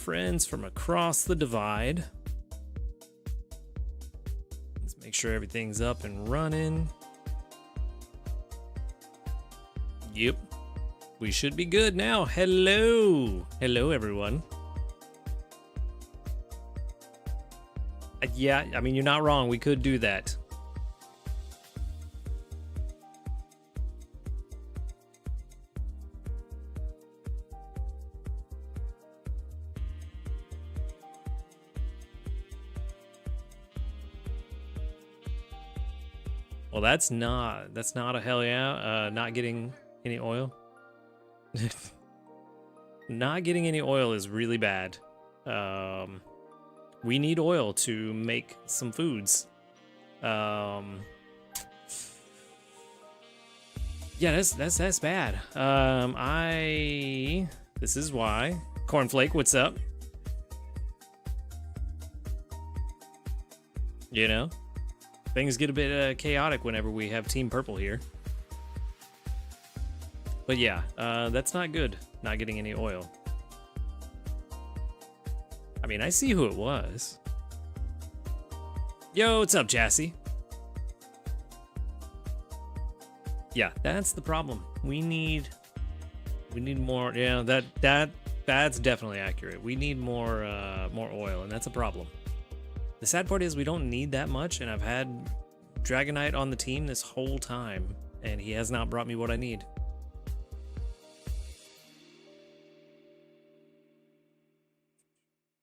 friends from across the divide. Let's make sure everything's up and running. Yep. We should be good now. Hello. Hello, everyone. Yeah, I mean, you're not wrong. We could do that. Well, that's not a hell yeah. Not getting any oil. Not getting any oil is really bad. We need oil to make some foods. Yeah, that's bad. This is why. Cornflake, what's up? You know, things get a bit chaotic whenever we have Team Purple here. But yeah, that's not good, not getting any oil. I mean, I see who it was. Yo, what's up, Jassy? Yeah, that's the problem. We need more. Yeah, that's definitely accurate. We need more oil, and that's a problem. The sad part is we don't need that much, and I've had Dragonite on the team this whole time, and he has not brought me what I need.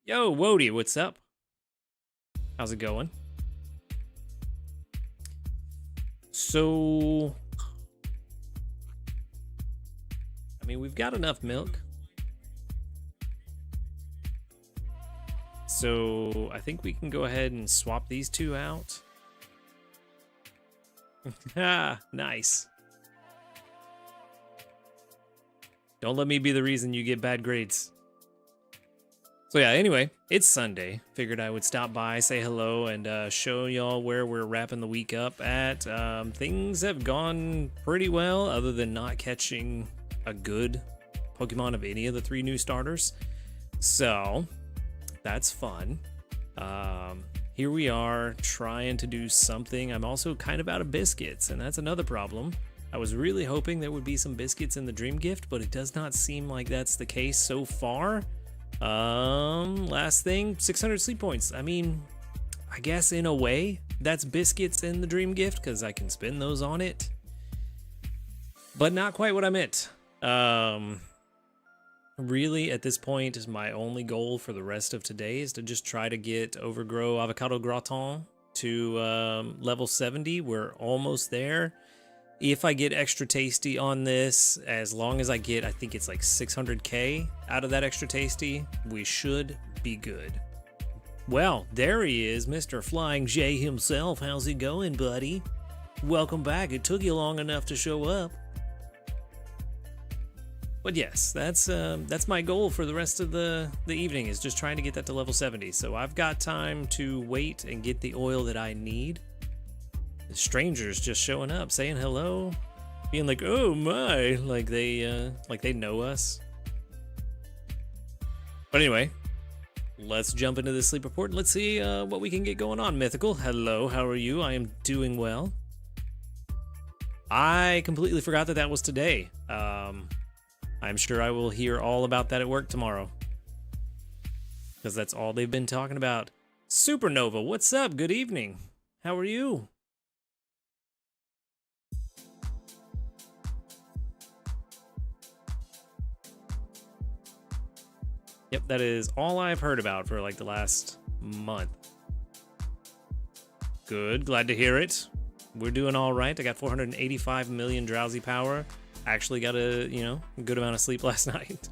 Yo, Wody, what's up? How's it going? So, I mean, we've got enough milk. So, I think we can go ahead and swap these two out. Ah, nice. Don't let me be the reason you get bad grades. So yeah, anyway, it's Sunday. Figured I would stop by, say hello, and show y'all where we're wrapping the week up at. Things have gone pretty well, other than not catching a good Pokemon of any of the 3 new starters. So, that's fun. Here we are, trying to do something. I'm also kind of out of biscuits, and that's another problem. I was really hoping there would be some biscuits in the Dream Gift, but it does not seem like that's the case so far. Last thing, 600 sleep points. I mean, I guess in a way that's biscuits in the Dream Gift because I can spend those on it, but not quite what I meant. Really at this point is my only goal for the rest of today is to just try to get Overgrow Avocado Gratin to level 70. We're almost there. If I get extra tasty on this, as long as I get, I think it's like 600k out of that extra tasty, we should be good. Well, there he is, Mr. Flying J himself. How's it going, buddy? Welcome back. It took you long enough to show up. But yes, that's my goal for the rest of the evening, is just trying to get that to level 70. So I've got time to wait and get the oil that I need. The strangers just showing up, saying hello, being like, "Oh my," like they know us. But anyway, let's jump into the sleep report. Let's see what we can get going on. Mythical, hello, how are you? I am doing well. I completely forgot that was today. I'm sure I will hear all about that at work tomorrow, because that's all they've been talking about. Supernova, what's up? Good evening. How are you? Yep, that is all I've heard about for like the last month. Good, glad to hear it. We're doing all right. I got 485 million drowsy power. I actually got a, good amount of sleep last night.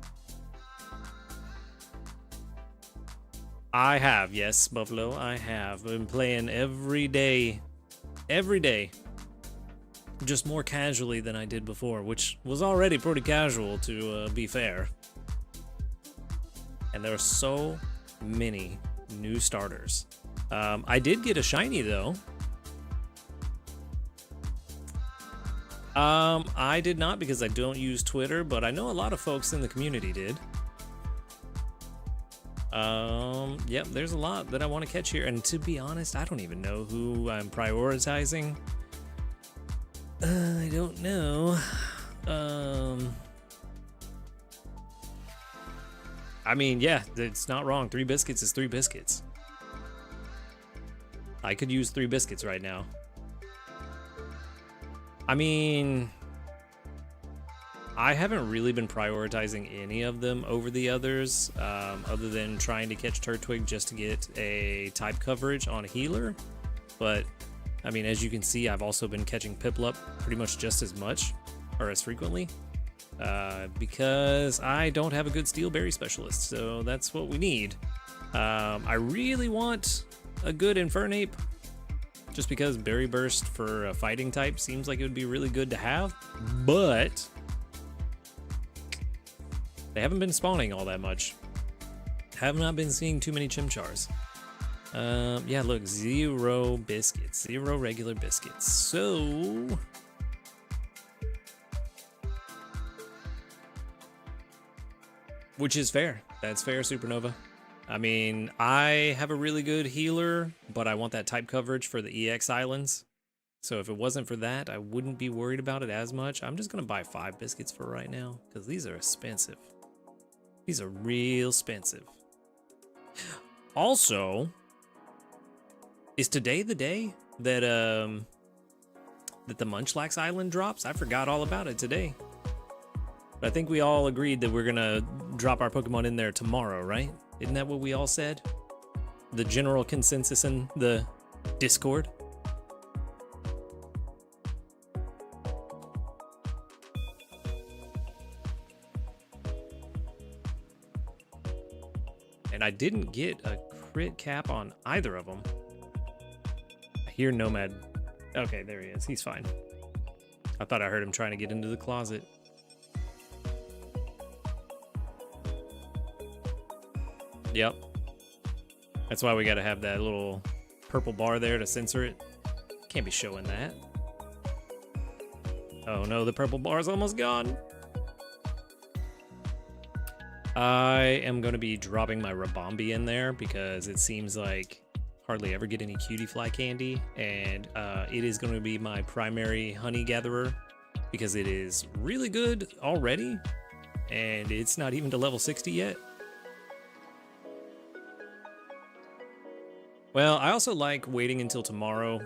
I have, yes, Buffalo, I have. I've been playing every day. Every day. Just more casually than I did before, which was already pretty casual, to be fair. And there are so many new starters. I did get a shiny, though. I did not, because I don't use Twitter, but I know a lot of folks in the community did. Yep, there's a lot that I want to catch here, and to be honest, I don't even know who I'm prioritizing. I don't know. I mean, yeah, it's not wrong. 3 biscuits is 3 biscuits. I could use 3 biscuits right now. I mean, I haven't really been prioritizing any of them over the others, other than trying to catch Turtwig just to get a type coverage on a healer. But, I mean, as you can see, I've also been catching Piplup pretty much just as much, or as frequently, because I don't have a good Steel Berry specialist, so that's what we need. I really want a good Infernape, just because Berry Burst for a fighting type seems like it would be really good to have, but they haven't been spawning all that much. Have not been seeing too many Chimchars. Yeah, look, 0 biscuits, 0 regular biscuits. So which is fair. That's fair, Supernova. I mean, I have a really good healer, but I want that type coverage for the EX Islands. So if it wasn't for that, I wouldn't be worried about it as much. I'm just going to buy 5 biscuits for right now, because these are expensive. These are real expensive. Also, is today the day that that the Munchlax Island drops? I forgot all about it today. But I think we all agreed that we're going to drop our Pokemon in there tomorrow, right? Isn't that what we all said? The general consensus in the Discord? And I didn't get a crit cap on either of them. I hear Nomad. Okay, there he is. He's fine. I thought I heard him trying to get into the closet. Yep. That's why we gotta have that little purple bar there to censor it. Can't be showing that. Oh no, the purple bar is almost gone. I am going to be dropping my Rabombi in there because it seems like hardly ever get any Cutie Fly candy, and it is going to be my primary honey gatherer because it is really good already, and it's not even to level 60 yet. Well, I also like waiting until tomorrow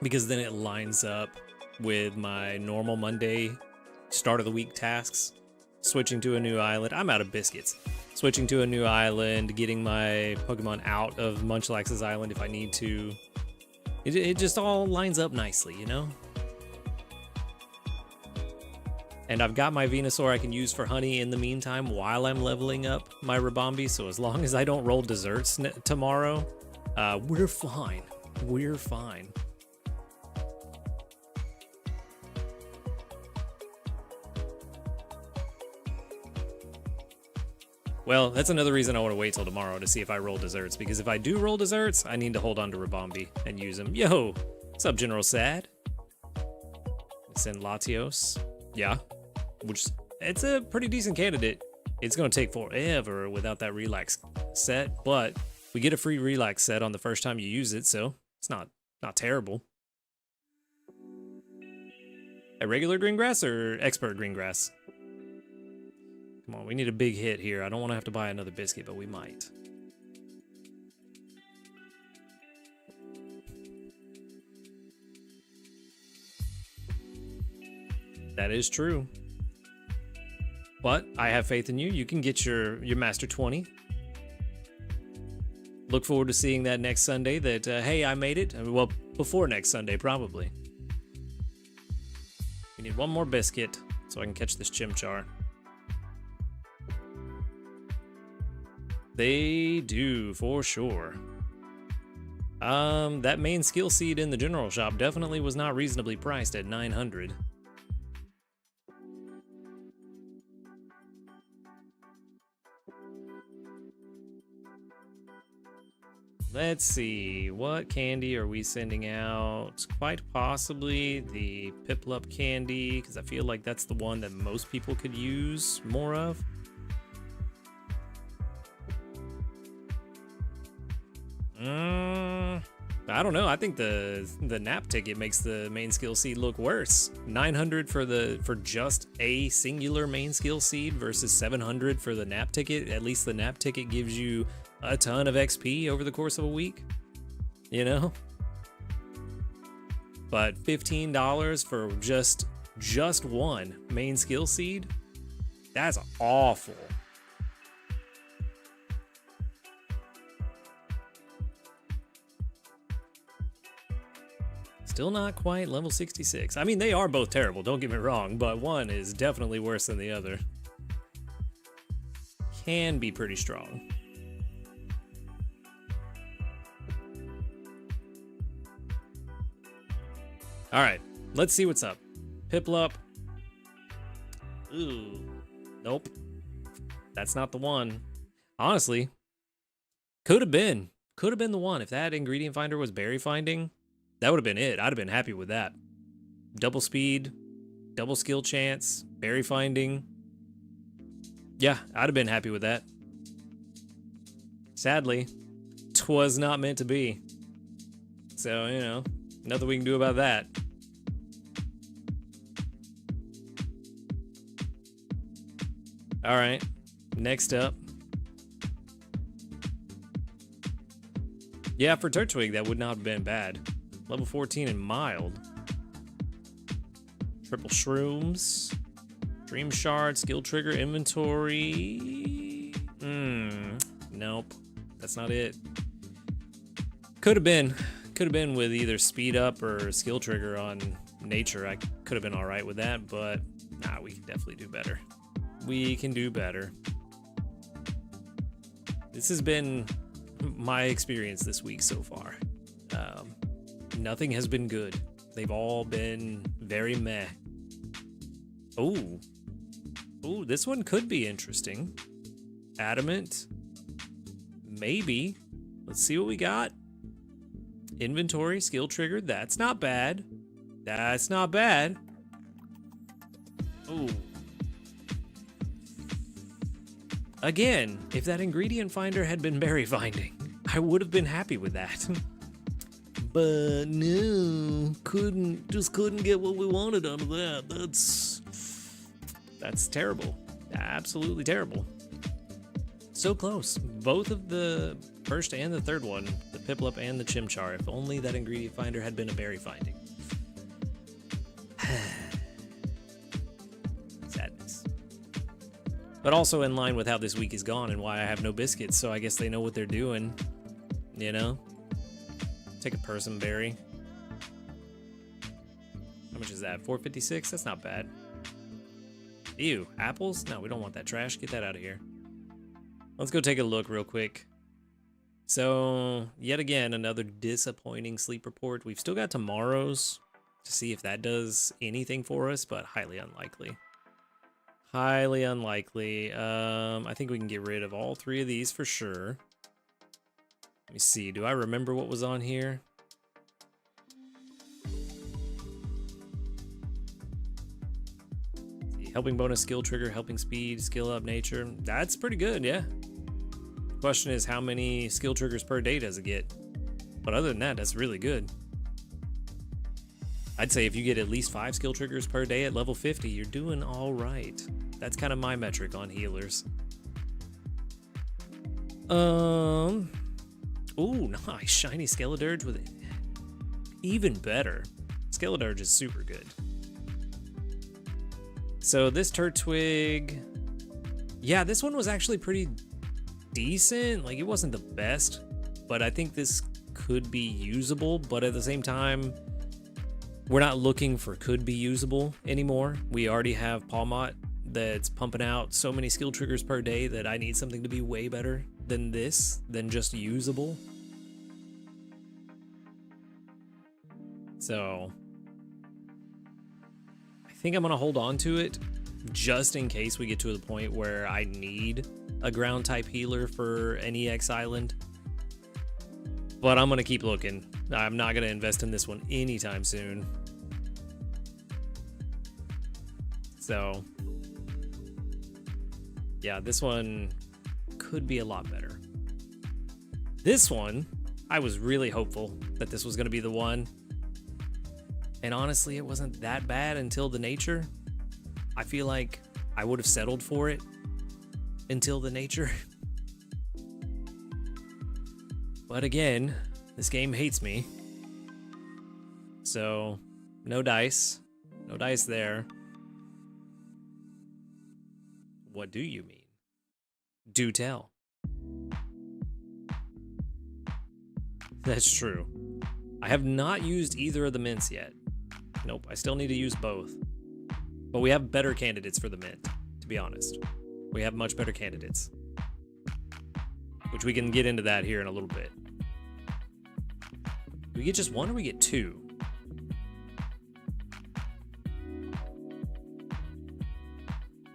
because then it lines up with my normal Monday start of the week tasks. Switching to a new island. I'm out of biscuits. Switching to a new island, getting my Pokemon out of Munchlax's island if I need to. It just all lines up nicely, you know? And I've got my Venusaur I can use for honey in the meantime while I'm leveling up my Rabombi, so as long as I don't roll desserts tomorrow, we're fine. We're fine. Well, that's another reason I want to wait till tomorrow to see if I roll desserts, because if I do roll desserts, I need to hold on to Rabombi and use them. Yo, what's up, General Sad? Send Latios. Yeah, which it's a pretty decent candidate. It's going to take forever without that relax set, but we get a free relax set on the first time you use it, so it's not terrible. A regular green grass or expert green grass? Come on, we need a big hit here. I don't want to have to buy another biscuit, but we might. That is true. But I have faith in you. You can get your Master 20. Look forward to seeing that next Sunday that, hey, I made it. Well, before next Sunday, probably. We need one more biscuit so I can catch this Chimchar. They do, for sure. That main skill seed in the general shop definitely was not reasonably priced at 900. Let's see, what candy are we sending out? Quite possibly the Piplup candy, because I feel like that's the one that most people could use more of. I don't know. I think the nap ticket makes the main skill seed look worse. 900 for just a singular main skill seed versus 700 for the nap ticket. At least the nap ticket gives you a ton of XP over the course of a week, you know? But $15 for just one main skill seed? That's awful. Still not quite level 66. I mean, they are both terrible, don't get me wrong, but one is definitely worse than the other. Can be pretty strong. All right, let's see what's up. Piplup. Ooh, nope. That's not the one. Honestly, could have been the one. If that ingredient finder was berry finding, that would have been it. I'd have been happy with that. Double speed, double skill chance, berry finding. Yeah, I'd have been happy with that. Sadly, 'twas not meant to be. So, you know, nothing we can do about that. All right, next up. Yeah, for Turtwig, that would not have been bad. Level 14 and mild. Triple shrooms. Dream shard, skill trigger, inventory. Nope. That's not it. Could have been with either speed up or skill trigger on nature. I could have been all right with that, but nah, we can definitely do better. We can do better. This has been my experience this week so far. Nothing has been good. They've all been very meh. Ooh, this one could be interesting. Adamant. Maybe. Let's see what we got. Inventory, skill triggered. That's not bad. That's not bad. Ooh. Again, if that ingredient finder had been berry finding, I would have been happy with that. But no, just couldn't get what we wanted out of that. That's terrible. Absolutely terrible. So close. Both of the first and the third one, the Piplup and the Chimchar, if only that ingredient finder had been a berry finding. Sadness. But also in line with how this week is gone and why I have no biscuits, so I guess they know what they're doing, you know? Take a person berry. How much is that? 456? That's not bad. Ew, apples? No, we don't want that trash. Get that out of here. Let's go take a look real quick. So, yet again, another disappointing sleep report. We've still got tomorrow's to see if that does anything for us, but highly unlikely. Highly unlikely. I think we can get rid of all three of these for sure. Let me see. Do I remember what was on here? Helping bonus, skill trigger, helping speed, skill up, nature. That's pretty good, yeah. Question is, how many skill triggers per day does it get? But other than that, that's really good. I'd say if you get at least 5 skill triggers per day at level 50, you're doing all right. That's kind of my metric on healers. Ooh, nice. Shiny Skeledirge with it. Even better. Skeledirge is super good. So this Turtwig, yeah, this one was actually pretty decent. Like, it wasn't the best, but I think this could be usable. But at the same time, we're not looking for could be usable anymore. We already have Palmot that's pumping out so many skill triggers per day that I need something to be way better than this, than just usable. So I think I'm gonna hold on to it just in case we get to the point where I need a ground type healer for an EX island. But I'm gonna keep looking. I'm not gonna invest in this one anytime soon. So yeah, this one could be a lot better. This one, I was really hopeful that this was going to be the one. And honestly, it wasn't that bad until the nature. I feel like I would have settled for it until the nature. But again, this game hates me. So, no dice. No dice there. What do you mean? Do tell. That's true. I have not used either of the mints yet. Nope, I still need to use both. But we have better candidates for the mint, to be honest. We have much better candidates. Which we can get into that here in a little bit. Do we get just one or we get two?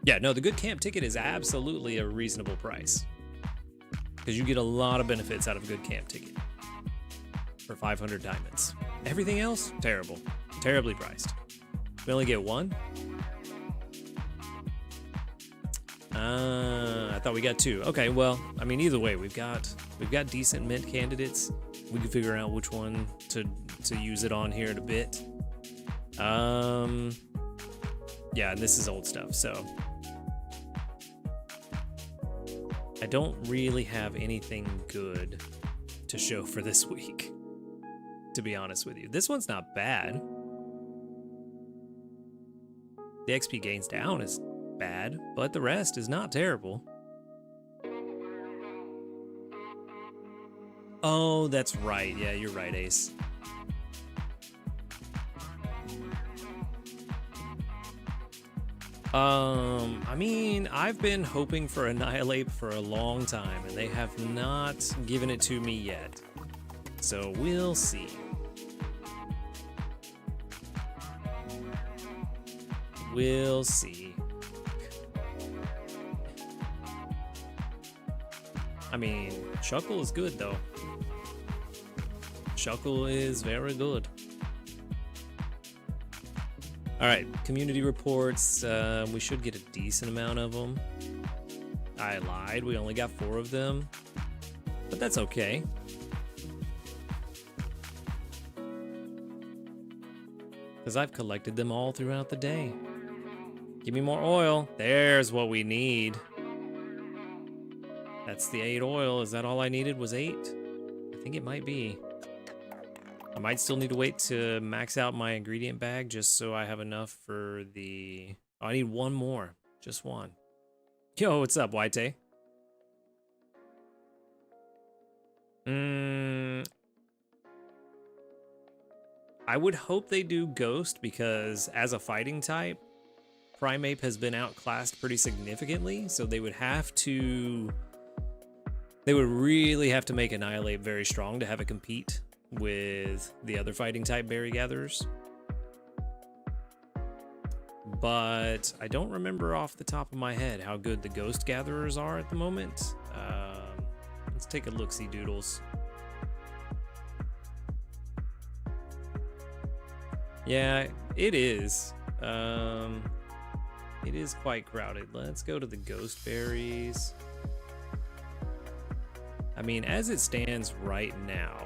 Yeah, no, the good camp ticket is absolutely a reasonable price. Because you get a lot of benefits out of a good camp ticket. For 500 diamonds. Everything else, terrible. Terribly priced. We only get one? I thought we got two. Okay, well, I mean, either way, we've got decent mint candidates. We can figure out which one to use it on here in a bit. Yeah, and this is old stuff, so I don't really have anything good to show for this week, to be honest with you. This one's not bad. The XP gains down is bad, but the rest is not terrible. Oh, that's right. Yeah, you're right, Ace. I mean, I've been hoping for Annihilate for a long time, and they have not given it to me yet. So we'll see. We'll see. I mean, Shuckle is good, though. Shuckle is very good. All right, community reports. We should get a decent amount of them. I lied. We only got 4 of them. But that's okay. Because I've collected them all throughout the day. Give me more oil. There's what we need. That's the 8 oil. Is that all I needed was 8? I think it might be. I might still need to wait to max out my ingredient bag just so I have enough for the... Oh, I need one more. Just one. Yo, what's up, White? I would hope they do Ghost because as a fighting type, Primeape has been outclassed pretty significantly, so they would have to... They would really have to make Annihilate very strong to have it compete with the other fighting type berry gatherers. But I don't remember off the top of my head how good the ghost gatherers are at the moment. Let's take a look-see, doodles. Yeah, it is. It is quite crowded. Let's go to the ghost berries. I mean, as it stands right now,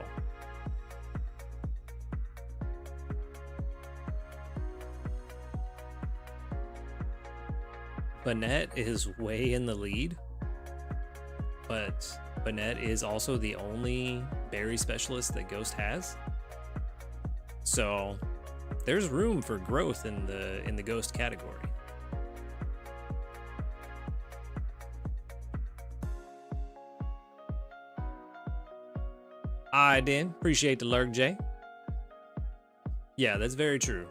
Banette is way in the lead, but Banette is also the only berry specialist that Ghost has. So there's room for growth in the Ghost category. I did. Appreciate the lurk, Jay. Yeah, that's very true.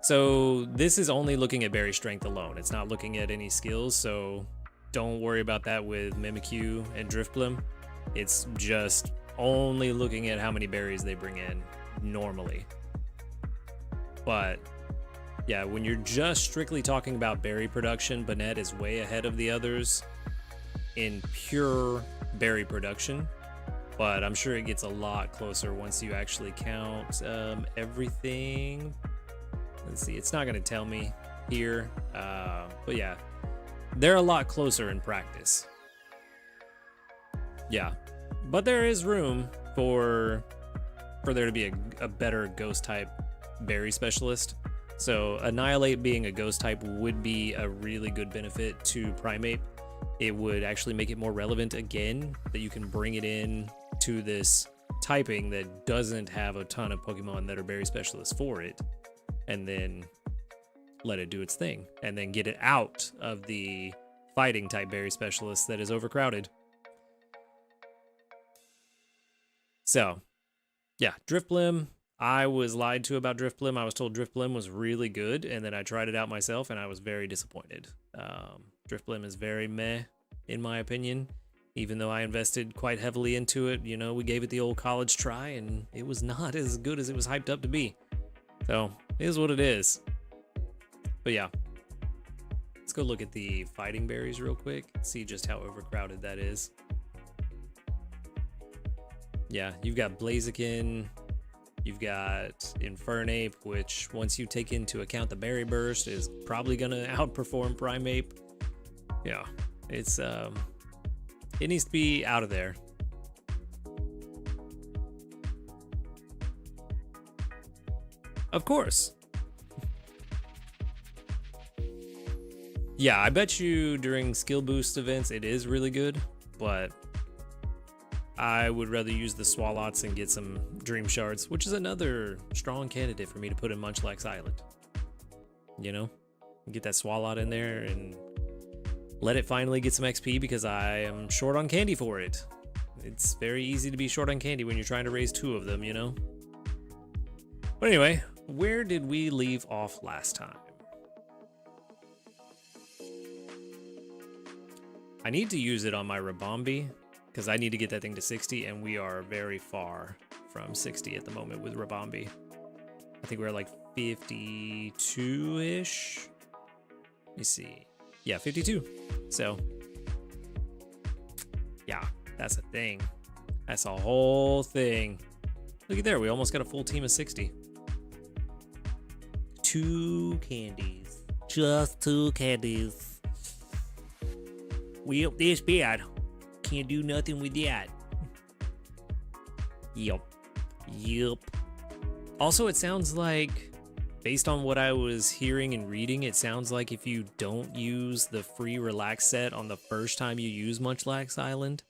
So this is only looking at berry strength alone. It's not looking at any skills, so don't worry about that with Mimikyu and Drifblim. It's just only looking at how many berries they bring in normally. But yeah, when you're just strictly talking about berry production, Banette is way ahead of the others in pure berry production. But I'm sure it gets a lot closer once you actually count everything. Let's see, it's not gonna tell me here, but yeah, they're a lot closer in practice. Yeah, But there is room for there to be a better ghost type berry specialist. So Annihilate being a ghost type would be a really good benefit to Primeape. It would actually make it more relevant again, that you can bring it in to this typing that doesn't have a ton of Pokemon that are berry specialists for it, and then let it do its thing, and then get it out of the fighting type berry specialist that is overcrowded. So yeah, Driftblim. I was lied to about Driftblim. I was told Driftblim was really good, and then I tried it out myself, and I was very disappointed. Driftblim is very meh, in my opinion. Even though I invested quite heavily into it, you know, we gave it the old college try, and it was not as good as it was hyped up to be. So, it is what it is. But yeah, let's go look at the fighting berries real quick, see just how overcrowded that is. Yeah, you've got Blaziken, you've got Infernape, which once you take into account the Berry Burst is probably gonna outperform Primeape. Yeah, it's it needs to be out of there. Of course. Yeah, I bet you during skill boost events it is really good, but I would rather use the Swalots and get some Dream Shards, which is another strong candidate for me to put in Munchlax Island. You know? Get that Swalot in there and let it finally get some XP, because I am short on candy for it. It's very easy to be short on candy when you're trying to raise 2 of them, you know? But anyway, where did we leave off last time? I need to use it on my Rabombi, because I need to get that thing to 60, and we are very far from 60 at the moment with Rabombi. I think we're like 52-ish. Let me see. Yeah, 52. So, yeah, that's a thing. That's a whole thing. Look at there, we almost got a full team of 60. 2 candies. Just 2 candies. Well, this bad. Can't do nothing with that. Yup. Also, it sounds like, based on what I was hearing and reading, it sounds like if you don't use the free relax set on the first time you use Munchlax Island,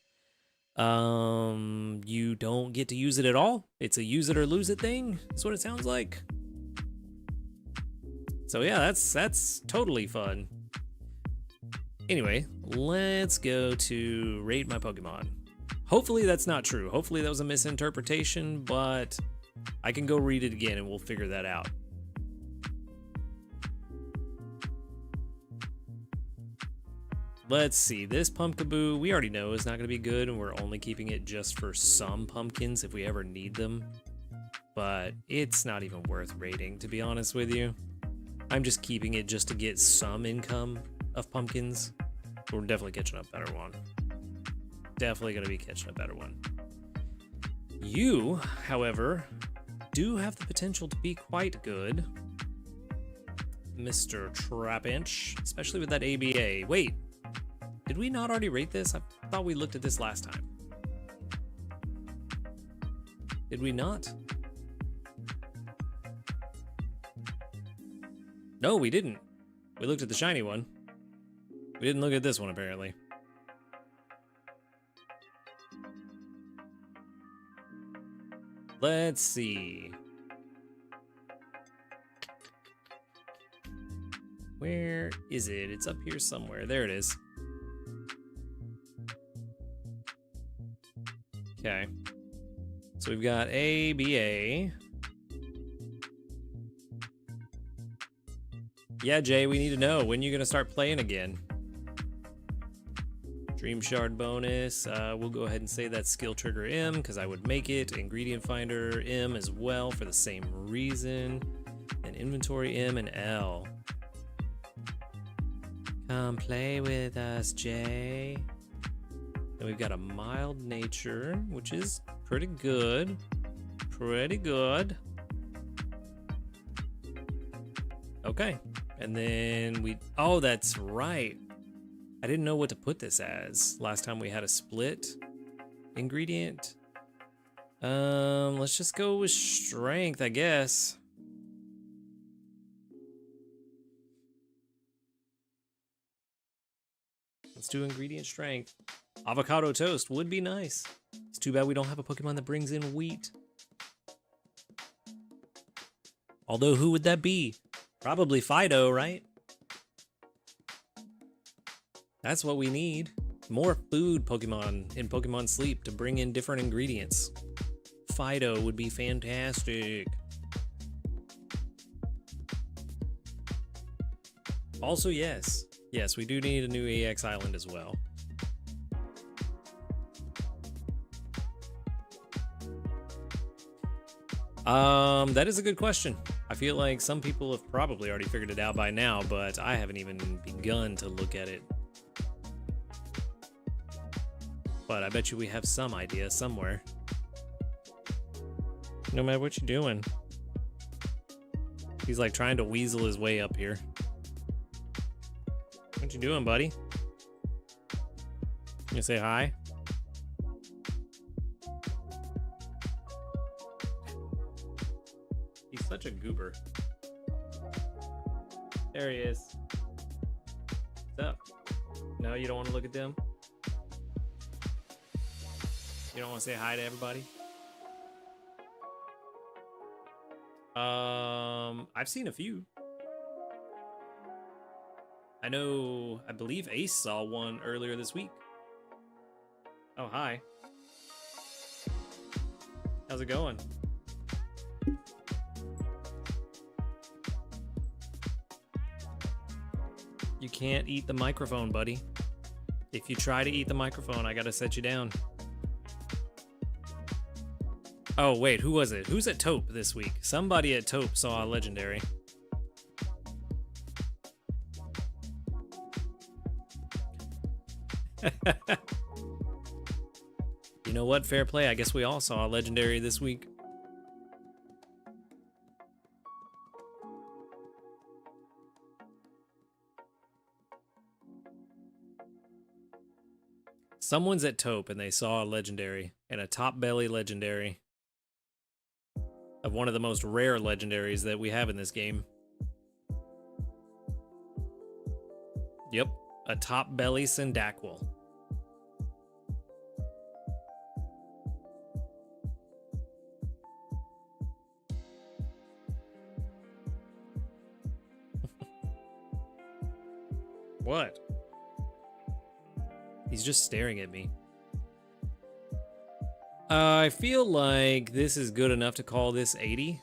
you don't get to use it at all. It's a use it or lose it thing. That's what it sounds like. So yeah, that's totally fun. Anyway, let's go to rate my Pokemon. Hopefully that's not true. Hopefully that was a misinterpretation, but I can go read it again and we'll figure that out. Let's see, this Pumpkaboo, we already know is not going to be good, and we're only keeping it just for some pumpkins if we ever need them. But it's not even worth rating, to be honest with you. I'm just keeping it just to get some income of pumpkins. We're definitely catching a better one. Definitely going to be catching a better one. You, however, do have the potential to be quite good, Mr. Trapinch, especially with that ABA. Wait, did we not already rate this? I thought we looked at this last time. Did we not? No, we didn't. We looked at the shiny one. We didn't look at this one, apparently. Let's see. Where is it? It's up here somewhere. There it is. Okay. So we've got ABA. Yeah, Jay, we need to know, when you gonna start playing again? Dream Shard bonus. We'll go ahead and say that's Skill Trigger M, because I would make it. Ingredient Finder M as well for the same reason. And Inventory M and L. Come play with us, Jay. Then we've got a Mild Nature, which is pretty good. Pretty good. Okay. And then we... Oh, that's right. I didn't know what to put this as last time we had a split. ingredient. Let's just go with strength, I guess. Let's do ingredient strength. Avocado toast would be nice. It's too bad we don't have a Pokemon that brings in wheat. Although, who would that be? Probably Fido, right? That's what we need. More food Pokemon in Pokemon Sleep to bring in different ingredients. Fido would be fantastic. Also, yes. Yes, we do need a new EX Island as well. That is a good question. I feel like some people have probably already figured it out by now, but I haven't even begun to look at it. But I bet you we have some idea somewhere. No matter what you're doing. He's like trying to weasel his way up here. What you doing, buddy? You say hi? He's such a goober. There he is. What's up? No, you don't want to look at them? You don't want to say hi to everybody? I've seen a few. I believe Ace saw one earlier this week. Oh, hi. How's it going? You can't eat the microphone, buddy. If you try to eat the microphone, I gotta set you down. Oh, wait, who was it? Who's at Taupe this week? Somebody at Taupe saw a legendary. You know what? Fair play. I guess we all saw a legendary this week. Someone's at Taupe and they saw a legendary, and a top belly legendary of one of the most rare legendaries that we have in this game. Yep, a top belly Cyndaquil. What? He's just staring at me. I feel like this is good enough to call this 80.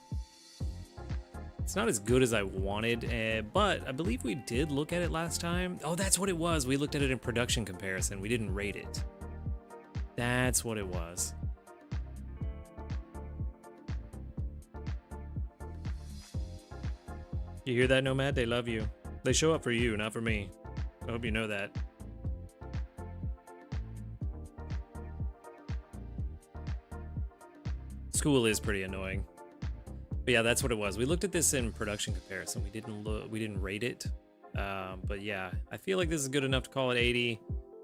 It's not as good as I wanted, but I believe we did look at it last time. Oh, that's what it was. We looked at it in production comparison. We didn't rate it. That's what it was. You hear that, Nomad? They love you. They show up for you, not for me. I hope you know that. School is pretty annoying. But yeah, that's what it was. We looked at this in production comparison. We didn't rate it. But yeah, I feel like this is good enough to call it 80.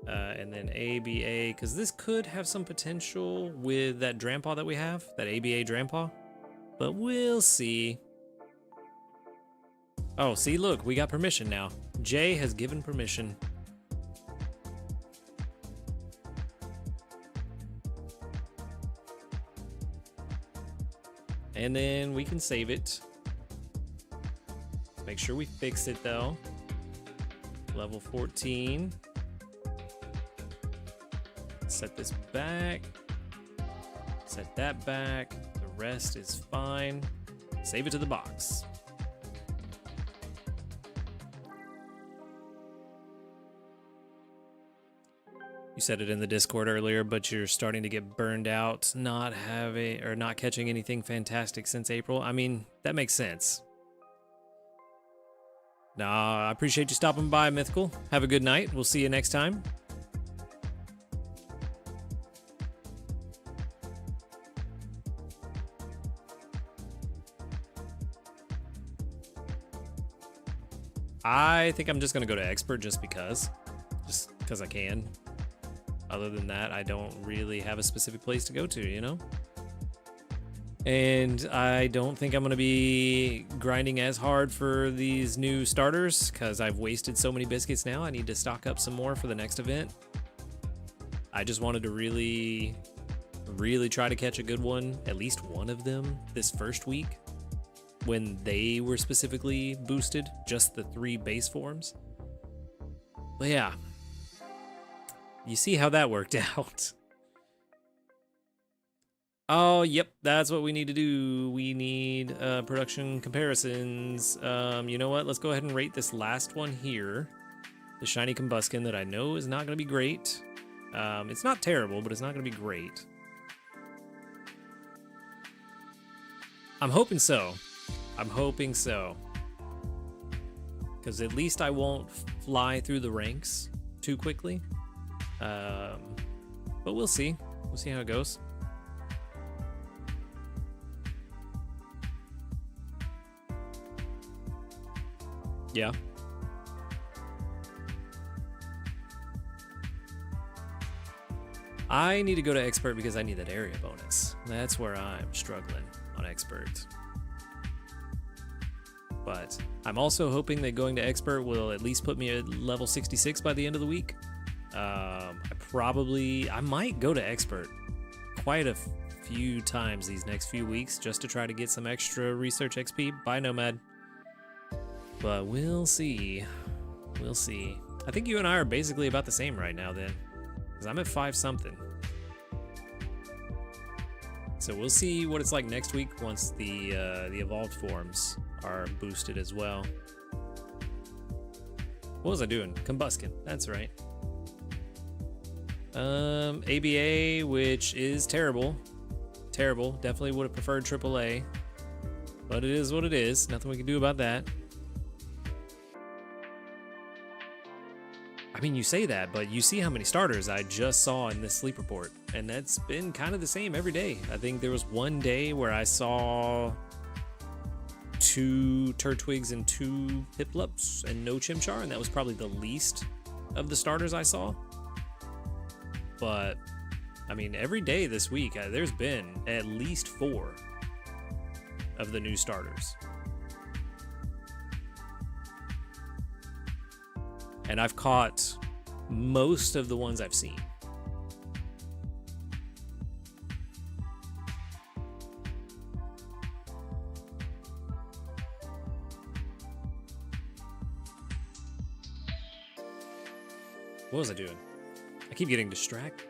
And then ABA, because this could have some potential with that Drampaw that we have, that ABA Drampaw. But we'll see. Oh, see, look, we got permission now. Jay has given permission. And then we can save it. Make sure we fix it though. Level 14. Set this back. Set that back. The rest is fine. Save it to the box. You said it in the Discord earlier, but you're starting to get burned out not catching anything fantastic since April. I mean, that makes sense. Nah, I appreciate you stopping by, Mythical. Have a good night. We'll see you next time. I think I'm just gonna go to Expert just because I can. Other than that, I don't really have a specific place to go to, you know? And I don't think I'm going to be grinding as hard for these new starters because I've wasted so many biscuits now. I need to stock up some more for the next event. I just wanted to really try to catch a good one, at least one of them this first week when they were specifically boosted, just the 3 base forms. But yeah, you see how that worked out. Oh, yep, that's what we need to do. We need production comparisons. You know what? Let's go ahead and rate this last one here. The Shiny Combuskin that I know is not going to be great. It's not terrible, but it's not going to be great. I'm hoping so. I'm hoping so. Because at least I won't fly through the ranks too quickly. But we'll see. We'll see how it goes. Yeah. I need to go to expert because I need that area bonus. That's where I'm struggling on expert. But I'm also hoping that going to expert will at least put me at level 66 by the end of the week. I might go to expert quite a few times these next few weeks just to try to get some extra research XP. Bye, Nomad. But we'll see. We'll see. I think you and I are basically about the same right now then. Because I'm at 5 something. So we'll see what it's like next week once the evolved forms are boosted as well. What was I doing? Combuskin. That's right. ABA, which is terrible. Terrible. Definitely would have preferred AAA. But it is what it is. Nothing we can do about that. I mean, you say that, but you see how many starters I just saw in this sleep report, and that's been kind of the same every day. I think there was one day where I saw 2 Turtwigs and 2 Piplups and no Chimchar, and that was probably the least of the starters I saw. But, I mean, every day this week, there's been at least 4 of the new starters. And I've caught most of the ones I've seen. What was I doing? I keep getting distracted.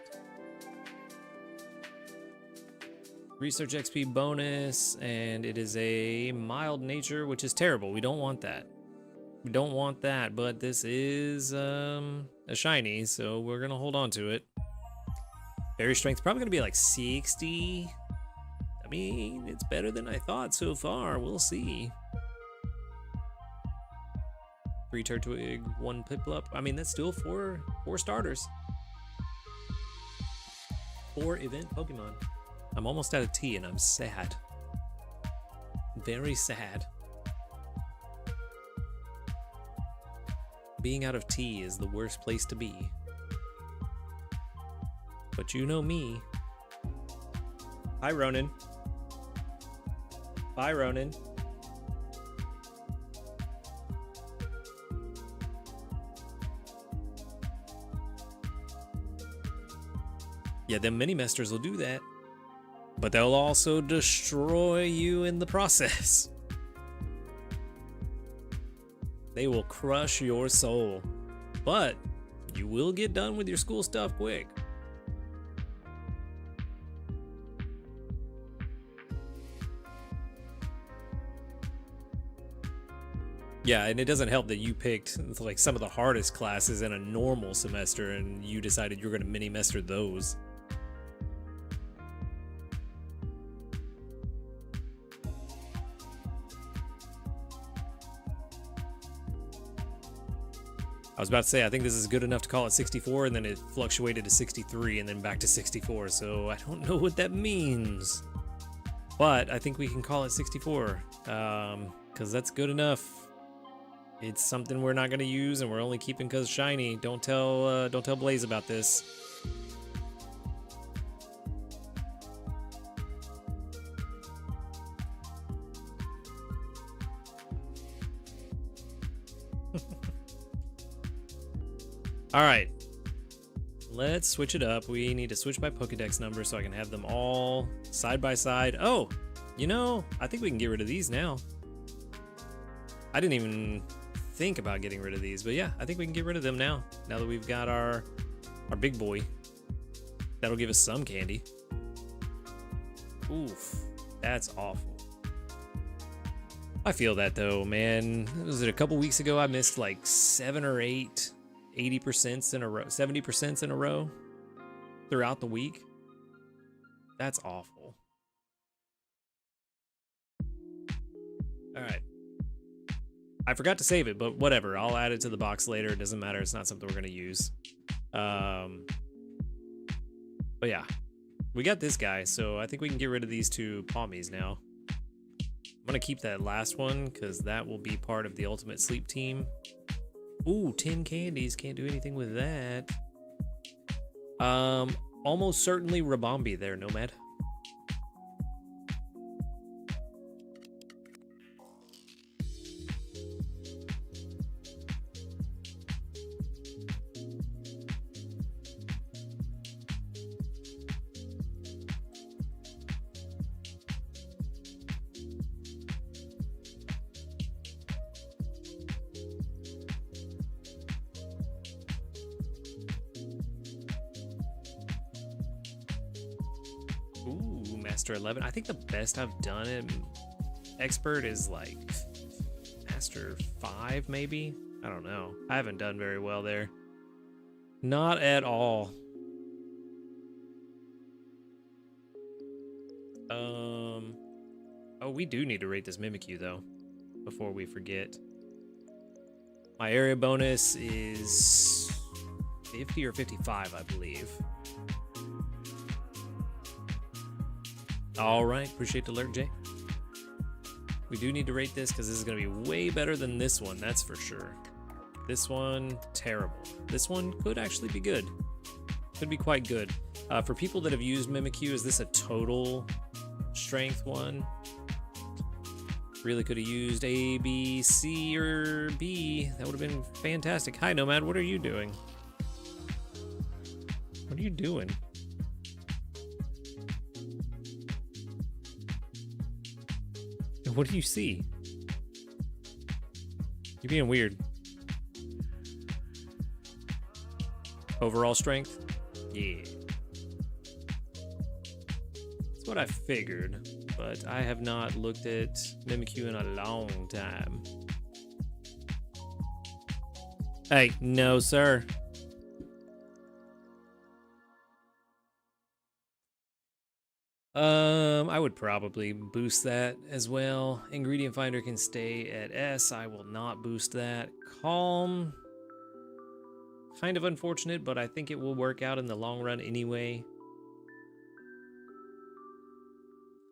Research XP bonus, and it is a mild nature, which is terrible. We don't want that. We don't want that, but this is a shiny, so we're gonna hold on to it. Berry strength probably gonna be like 60. I mean, it's better than I thought so far. We'll see. 3 Turtwig, 1 Piplup. I mean, that's still 4 starters. 4 event Pokemon. I'm almost out of tea and I'm sad. Very sad. Being out of tea is the worst place to be. But you know me. Hi, Ronan. Bye, Ronan. Yeah, them mini-mesters will do that. But they'll also destroy you in the process. They will crush your soul. But you will get done with your school stuff quick. Yeah, and it doesn't help that you picked like some of the hardest classes in a normal semester and you decided you're going to mini-mester those. I was about to say, I think this is good enough to call it 64, and then it fluctuated to 63, and then back to 64, so I don't know what that means. But I think we can call it 64, because that's good enough. It's something we're not going to use, and we're only keeping because shiny. Don't tell Blaze about this. All right. Let's switch it up. We need to switch by Pokedex number so I can have them all side by side. Oh, you know, I think we can get rid of these now. I didn't even think about getting rid of these, but yeah, I think we can get rid of them now. Now that we've got our big boy. That'll give us some candy. Oof, that's awful. I feel that though, man. Was it a couple weeks ago I missed like 7 or 8 80% in a row, 70% in a row throughout the week? That's awful. All right. I forgot to save it, but whatever. I'll add it to the box later. It doesn't matter. It's not something we're going to use. But yeah, we got this guy, so I think we can get rid of these two Palmies now. I'm going to keep that last one because that will be part of the Ultimate Sleep team. Ooh, 10 candies. Can't do anything with that. Almost certainly Rabombi there, Nomad. Master 11. I think the best I've done in Expert is like Master 5, maybe? I don't know. I haven't done very well there. Not at all. Oh, we do need to rate this Mimikyu though, before we forget. My area bonus is 50 or 55, I believe. All right, appreciate the alert, Jay. We do need to rate this because this is going to be way better than this one, that's for sure. This one, terrible. This one could actually be good. Could be quite good. For people that have used Mimikyu, is this a total strength one? Really could have used A, B, C, or B. That would have been fantastic. Hi, Nomad, what are you doing? What are you doing? What do you see? You're being weird. Overall strength? Yeah. That's what I figured, but I have not looked at Mimikyu in a long time. Hey, no, sir. I would probably boost that as well. Ingredient Finder can stay at S. I will not boost that. Calm. Kind of unfortunate, but I think it will work out in the long run anyway.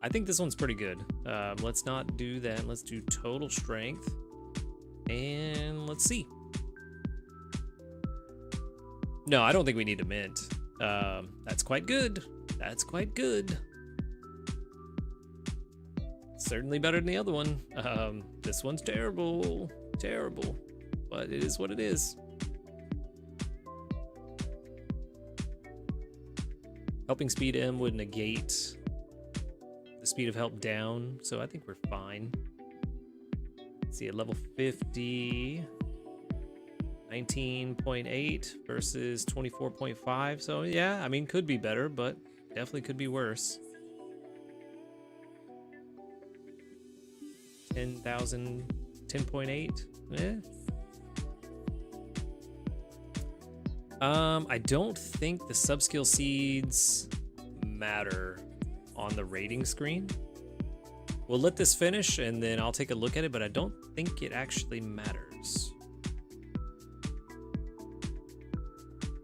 I think this one's pretty good. Let's not do that. Let's do total strength. And let's see. No, I don't think we need a mint. That's quite good. That's quite good. Certainly better than the other one. This one's terrible. Terrible. But it is what it is. Helping speed M would negate the speed of help down, so I think we're fine. Let's see, at level 50, 19.8 versus 24.5. So yeah, I mean, could be better, but definitely could be worse. 10,000, 10.8. I don't think the subskill seeds matter on the rating screen. We'll let this finish and then I'll take a look at it, but I don't think it actually matters.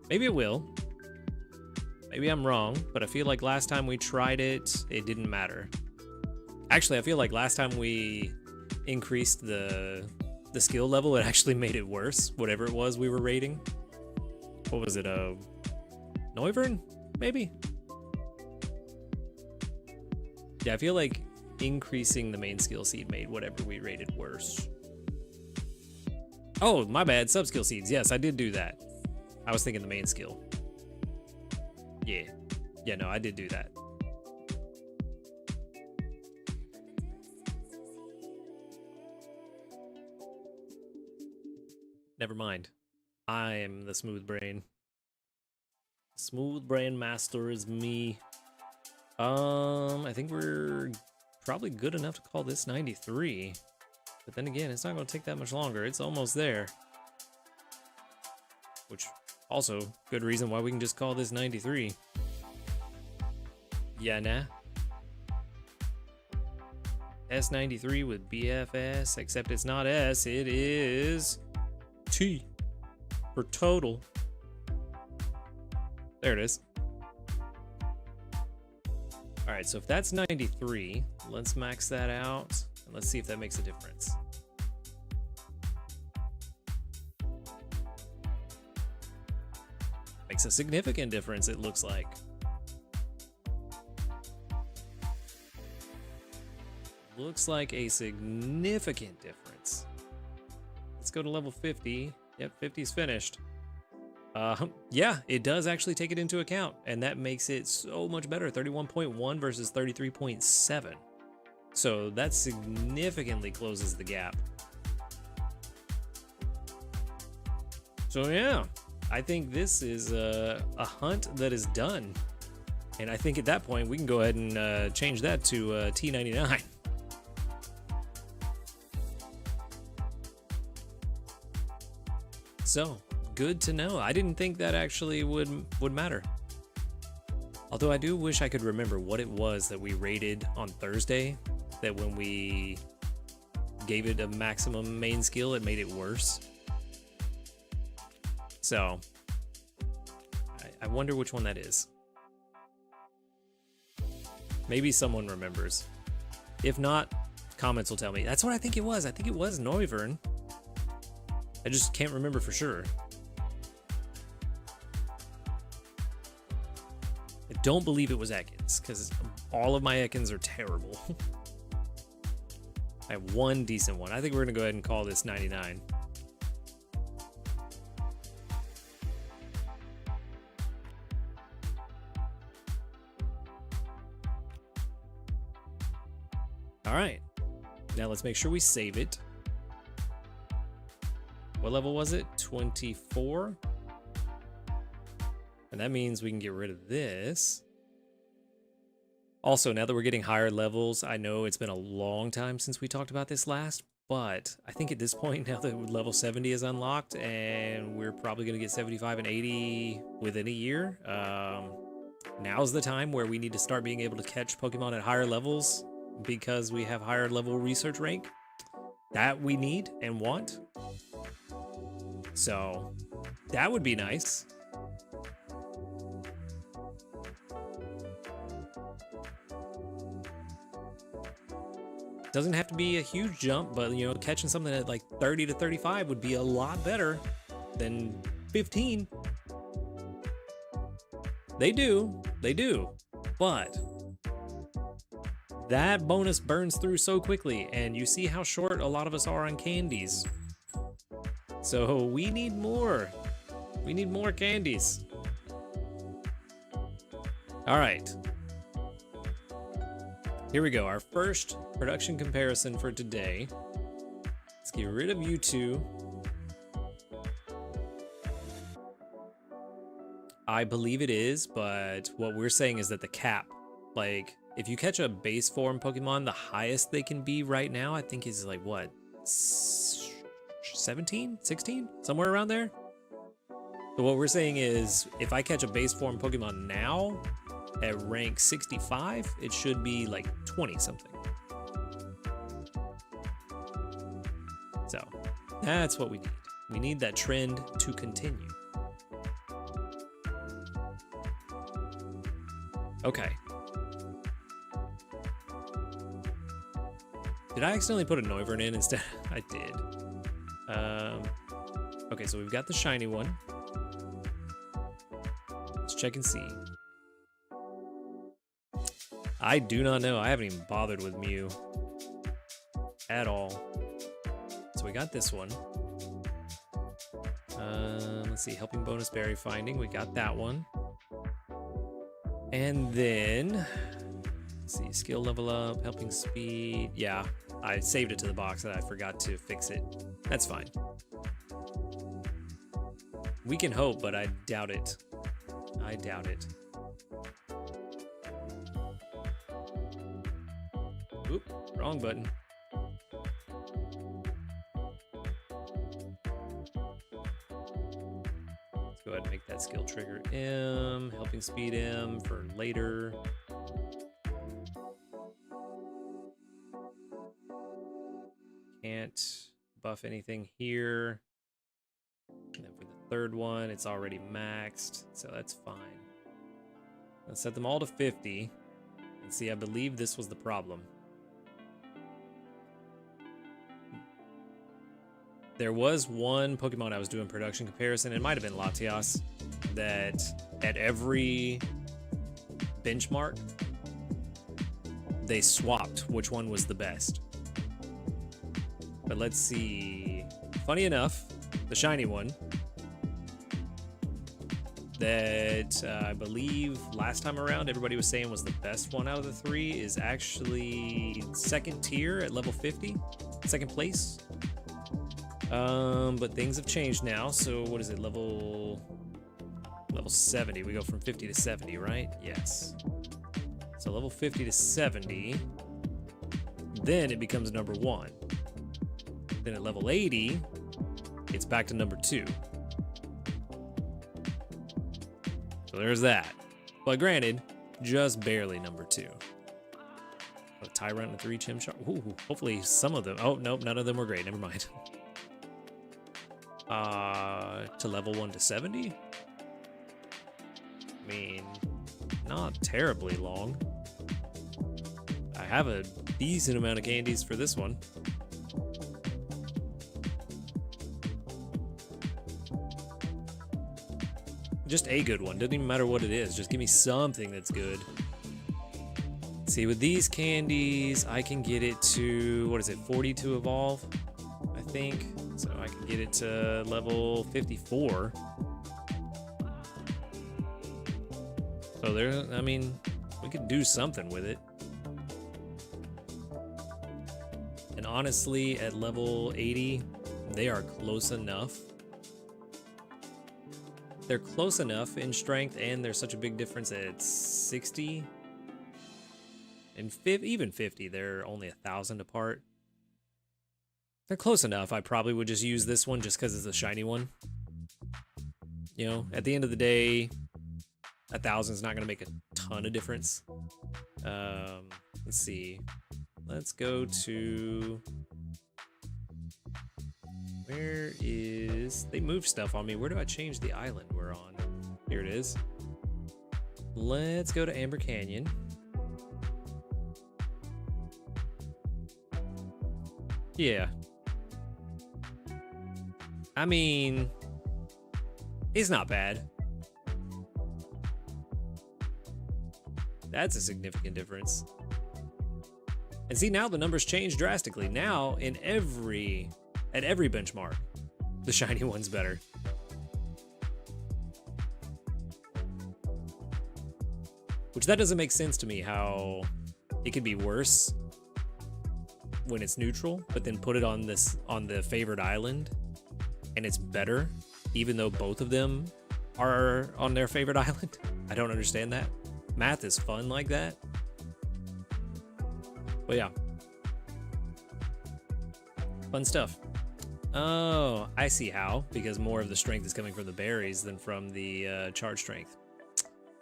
Maybe it will. Maybe I'm wrong, but I feel like last time we tried it, it didn't matter. Actually, I feel like last time we increased the skill level, it actually made it worse, whatever it was we were rating. What was it, Noivern, maybe? Yeah, I feel like increasing the main skill seed made whatever we rated worse. Oh, my bad, sub-skill seeds. Yes, I did do that. I was thinking the main skill. Yeah. Yeah, no, I did do that. Never mind. I am the smooth brain. Smooth brain master is me. I think we're probably good enough to call this 93. But then again, it's not going to take that much longer. It's almost there. Which, also, good reason why we can just call this 93. Yeah, nah. S93 with BFS, except it's not S, it is T for total. There it is. All right, so if that's 93, let's max that out and let's see if that makes a difference. Makes a significant difference, it looks like. Looks like a significant difference. Let's go to level 50. Yep, 50's finished. Yeah, it does actually take it into account, and that makes it so much better. 31.1 versus 33.7. So that significantly closes the gap. So yeah, I think this is a hunt that is done. And I think at that point, we can go ahead and change that to T99. So, good to know. I didn't think that actually would matter. Although I do wish I could remember what it was that we rated on Thursday, that when we gave it a maximum main skill, it made it worse. So, I wonder which one that is. Maybe someone remembers. If not, comments will tell me. That's what I think it was. I think it was Noivern. I just can't remember for sure. I don't believe it was Ekans, because all of my Ekans are terrible. I have one decent one. I think we're going to go ahead and call this 99. All right. Now let's make sure we save it. What level was it? 24. And that means we can get rid of this. Also, now that we're getting higher levels, I know it's been a long time since we talked about this last, but I think at this point, now that level 70 is unlocked and we're probably going to get 75 and 80 within a year, now's the time where we need to start being able to catch Pokemon at higher levels because we have higher level research rank. That we need and want. So that would be nice. Doesn't have to be a huge jump, but you know, catching something at like 30 to 35 would be a lot better than 15. They do, but that bonus burns through so quickly, and you see how short a lot of us are on candies. So we need more. We need more candies. All right. Here we go. Our first production comparison for today. Let's get rid of you two. I believe it is, but what we're saying is that the cap, like, if you catch a base form Pokemon, the highest they can be right now, I think is like what? 17, 16, somewhere around there. So what we're saying is if I catch a base form Pokemon now at rank 65, it should be like 20 something. So that's what we need. We need that trend to continue. Okay. Did I accidentally put a Noivern in instead? I did. Okay, so we've got the shiny one. Let's check and see. I do not know. I haven't even bothered with Mew at all. So we got this one. Let's see, helping bonus berry finding. We got that one. And then, let's see, skill level up, helping speed. Yeah, I saved it to the box and I forgot to fix it. That's fine. We can hope, but I doubt it. I doubt it. Oop, wrong button. Let's go ahead and make that skill trigger M, helping speed M for later. Can't buff anything here. And then for the third one, it's already maxed, so that's fine. Let's set them all to 50. And see, I believe this was the problem. There was one Pokemon I was doing production comparison, it might have been Latias, that at every benchmark, they swapped which one was the best. But let's see. Funny enough, the shiny one that I believe last time around everybody was saying was the best one out of the three is actually second tier at level 50, second place. But things have changed now. So what is it? Level 70. We go from 50 to 70, right? Yes. So level 50 to 70. Then it becomes number 1. Then at level 80, it's back to number 2. So there's that. But granted, just barely number 2. A Tyrant and a 3 Chimchar. Ooh, hopefully some of them. Oh, nope, none of them were great. Never mind. To level 1 to 70? I mean, not terribly long. I have a decent amount of candies for this one. Just a good one. Doesn't even matter what it is. Just give me something that's good. See, with these candies, I can get it to, what is it, 40 to evolve, I think. So I can get it to level 54. So there, I mean, we could do something with it. And honestly, at level 80, they are close enough. They're close enough in strength, and there's such a big difference at 60. And even 50, they're only 1,000 apart. They're close enough. I probably would just use this one just because it's a shiny one. You know, at the end of the day, 1,000 is not going to make a ton of difference. Let's see. Let's go to... Where is... They moved stuff on me. Where do I change the island we're on? Here it is. Let's go to Amber Canyon. Yeah. I mean, it's not bad. That's a significant difference. And see, now the numbers change drastically. Now, at every benchmark, the shiny one's better. Which that doesn't make sense to me, how it could be worse when it's neutral, but then put it on the favored island, and it's better, even though both of them are on their favorite island. I don't understand that. Math is fun like that. But yeah. Fun stuff. Oh, I see how. Because more of the strength is coming from the berries than from the charge strength.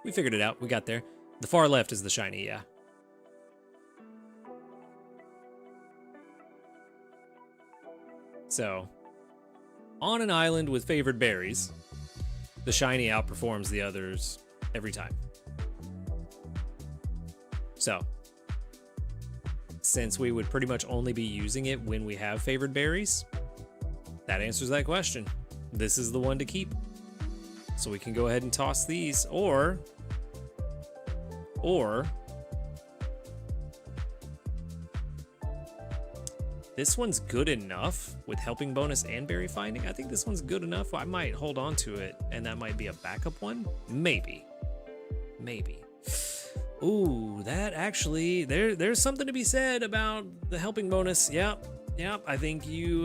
We figured it out. We got there. The far left is the shiny, yeah. So, on an island with favored berries, the shiny outperforms the others every time. So, since we would pretty much only be using it when we have favored berries, that answers that question. This is the one to keep. So we can go ahead and toss these, or this one's good enough with helping bonus and berry finding. I think this one's good enough. I might hold on to it, and that might be a backup one. Maybe. Ooh, that actually, there's something to be said about the helping bonus. Yep. I think you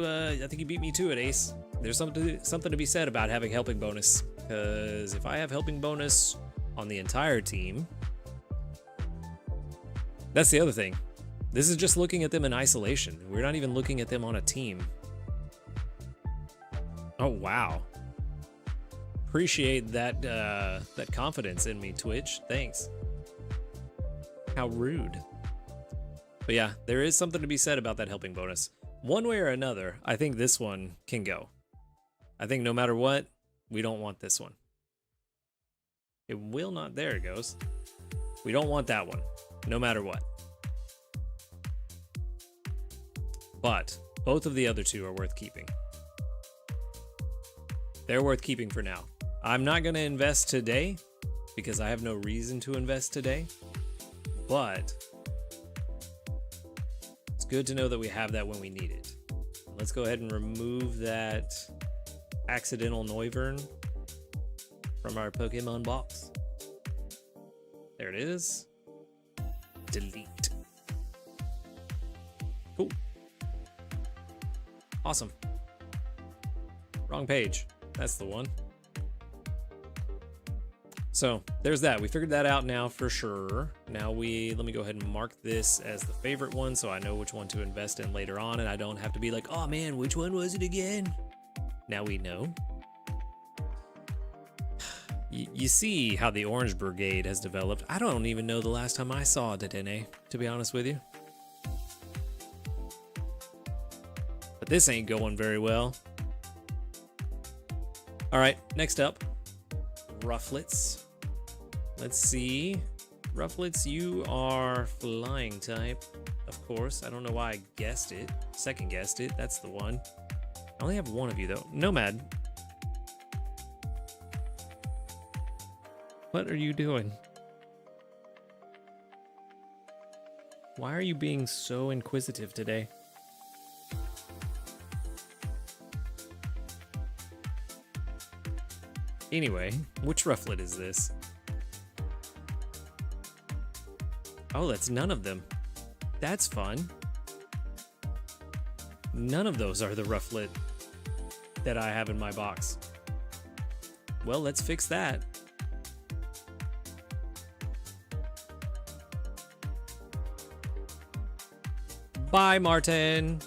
beat me to it, Ace. There's something to be said about having helping bonus, because if I have helping bonus on the entire team, that's the other thing. This is just looking at them in isolation. We're not even looking at them on a team. Oh wow. Appreciate that that confidence in me, Twitch. Thanks. How rude. But yeah, there is something to be said about that helping bonus. One way or another, I think this one can go. I think no matter what, we don't want this one. It will not. There it goes. We don't want that one, no matter what. But both of the other two are worth keeping. They're worth keeping for now. I'm not going to invest today because I have no reason to invest today. But it's good to know that we have that when we need it. Let's go ahead and remove that accidental Noivern from our Pokemon box. There it is. Delete. Cool. Awesome. Wrong page. That's the one. So there's that. We figured that out now for sure. Now let me go ahead and mark this as the favorite one so I know which one to invest in later on, and I don't have to be like, oh man, which one was it again? Now we know. You see how the Orange Brigade has developed. I don't even know the last time I saw a Dedenne, to be honest with you. But this ain't going very well. All right, next up, Rufflets. Let's see. Rufflets, you are flying type, of course. I don't know why I guessed it. Second guessed it. That's the one. I only have one of you, though. Nomad. What are you doing? Why are you being so inquisitive today? Anyway, which Rufflet is this? Oh, that's none of them. That's fun. None of those are the Rufflet that I have in my box. Well, let's fix that. Bye, Martin.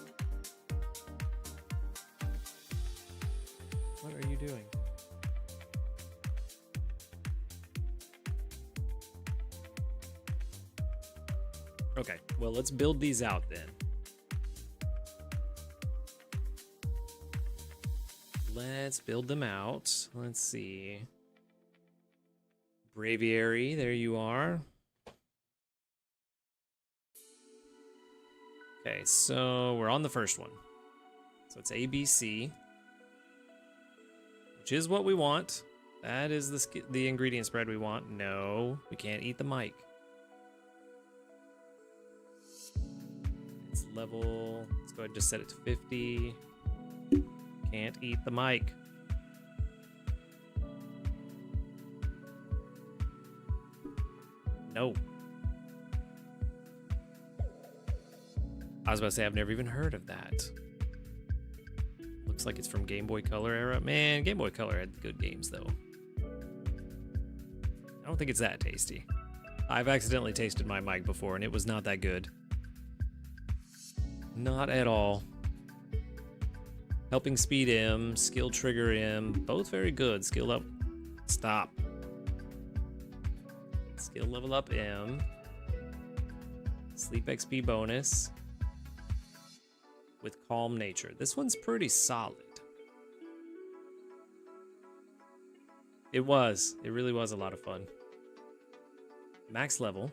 What are you doing? Okay, well, let's build these out then. Let's build them out. Let's see. Braviary, there you are. Okay, so we're on the first one. So it's ABC, which is what we want. That is the ingredient spread we want. No, we can't eat the mic. It's level, let's go ahead and just set it to 50. Can't eat the mic. No. I was about to say, I've never even heard of that. Looks like it's from Game Boy Color era. Man, Game Boy Color had good games, though. I don't think it's that tasty. I've accidentally tasted my mic before, and it was not that good. Not at all. Helping Speed M, Skill Trigger M, both very good. Skill up. Stop. Skill Level Up M. Sleep XP bonus. With Calm Nature. This one's pretty solid. It was. It really was a lot of fun. Max level.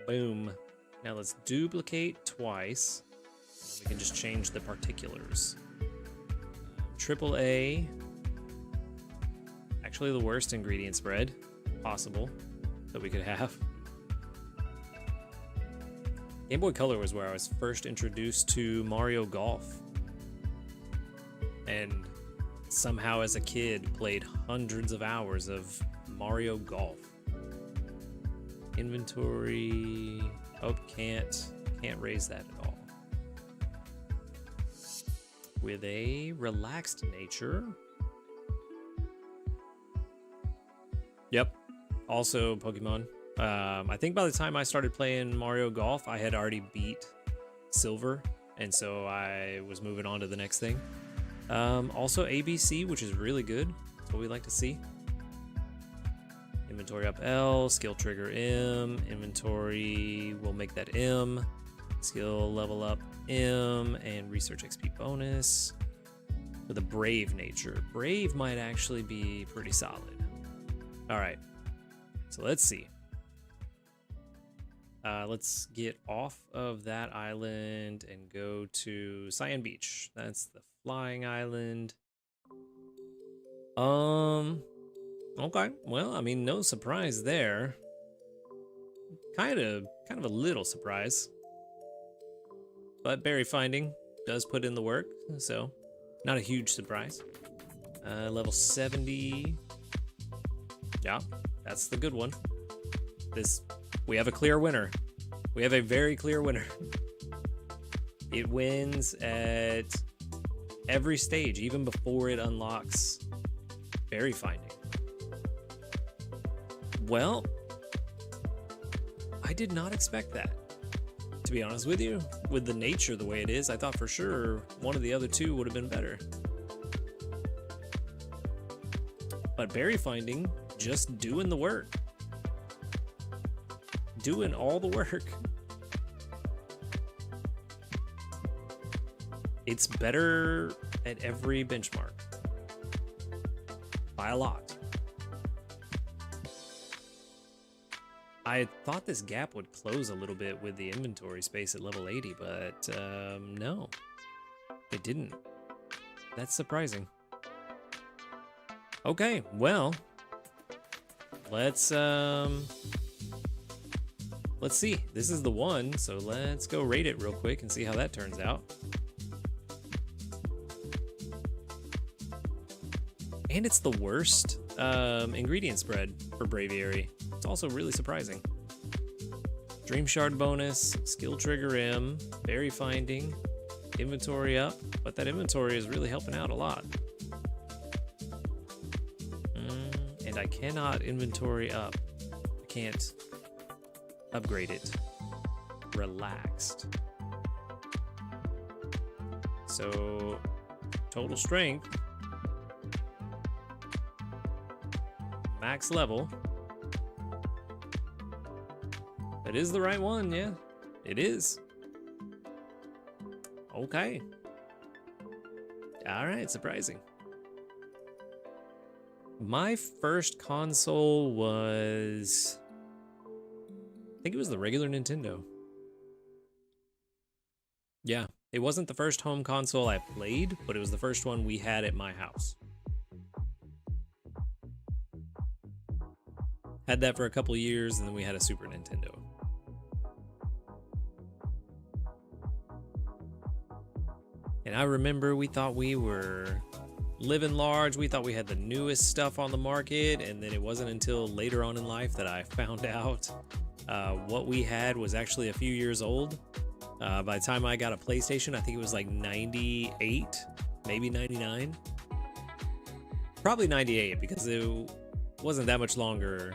Boom. Now let's duplicate twice. We can just change the particulars. AAA. Actually the worst ingredient spread possible that we could have. Game Boy Color was where I was first introduced to Mario Golf. And somehow as a kid played hundreds of hours of Mario Golf. Inventory. Oh, can't raise that at all. With a relaxed nature. Yep. Also Pokemon. I think by the time I started playing Mario Golf, I had already beat Silver, and so I was moving on to the next thing. Also ABC, which is really good. That's what we like to see. Inventory up L, skill trigger M, inventory, we'll make that M, skill level up M, and research XP bonus with a brave nature. Brave might actually be pretty solid. All right, so let's see. Let's get off of that island and go to Cyan Beach. That's the flying island. Okay. Well, I mean, no surprise there. Kind of a little surprise. But berry finding does put in the work, so not a huge surprise. Level 70. Yeah, that's the good one. We have a clear winner. We have a very clear winner. It wins at every stage, even before it unlocks berry finding. Well, I did not expect that, to be honest with you. With the nature the way it is, I thought for sure one of the other two would have been better. But berry finding, just doing the work. Doing all the work. It's better at every benchmark. By a lot. I thought this gap would close a little bit with the inventory space at level 80, but no, it didn't. That's surprising. Okay, well, let's see. This is the one, so let's go rate it real quick and see how that turns out. And it's the worst ingredient spread for Braviary. It's also really surprising. Dream Shard bonus, skill trigger M, berry finding, inventory up, but that inventory is really helping out a lot. And I cannot inventory up. I can't upgrade it. Relaxed. So, total strength. Max level. That is the right one, yeah. It is. Okay. Alright, surprising. My first console was... I think it was the regular Nintendo. Yeah, it wasn't the first home console I played, but it was the first one we had at my house. Had that for a couple years, and then we had a Super Nintendo. And I remember we thought we were living large. We thought we had the newest stuff on the market, and then it wasn't until later on in life that I found out what we had was actually a few years old. By the time I got a PlayStation, I think it was like 98, maybe 99. Probably 98, because it wasn't that much longer,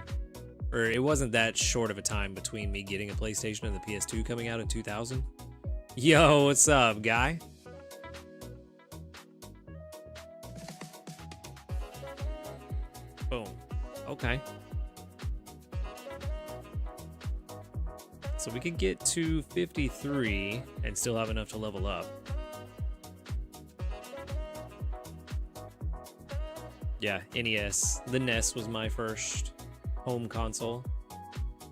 or it wasn't that short of a time between me getting a PlayStation and the PS2 coming out in 2000. Yo, what's up, guy? Boom. Okay. So we could get to 53 and still have enough to level up. Yeah, NES. The NES was my first home console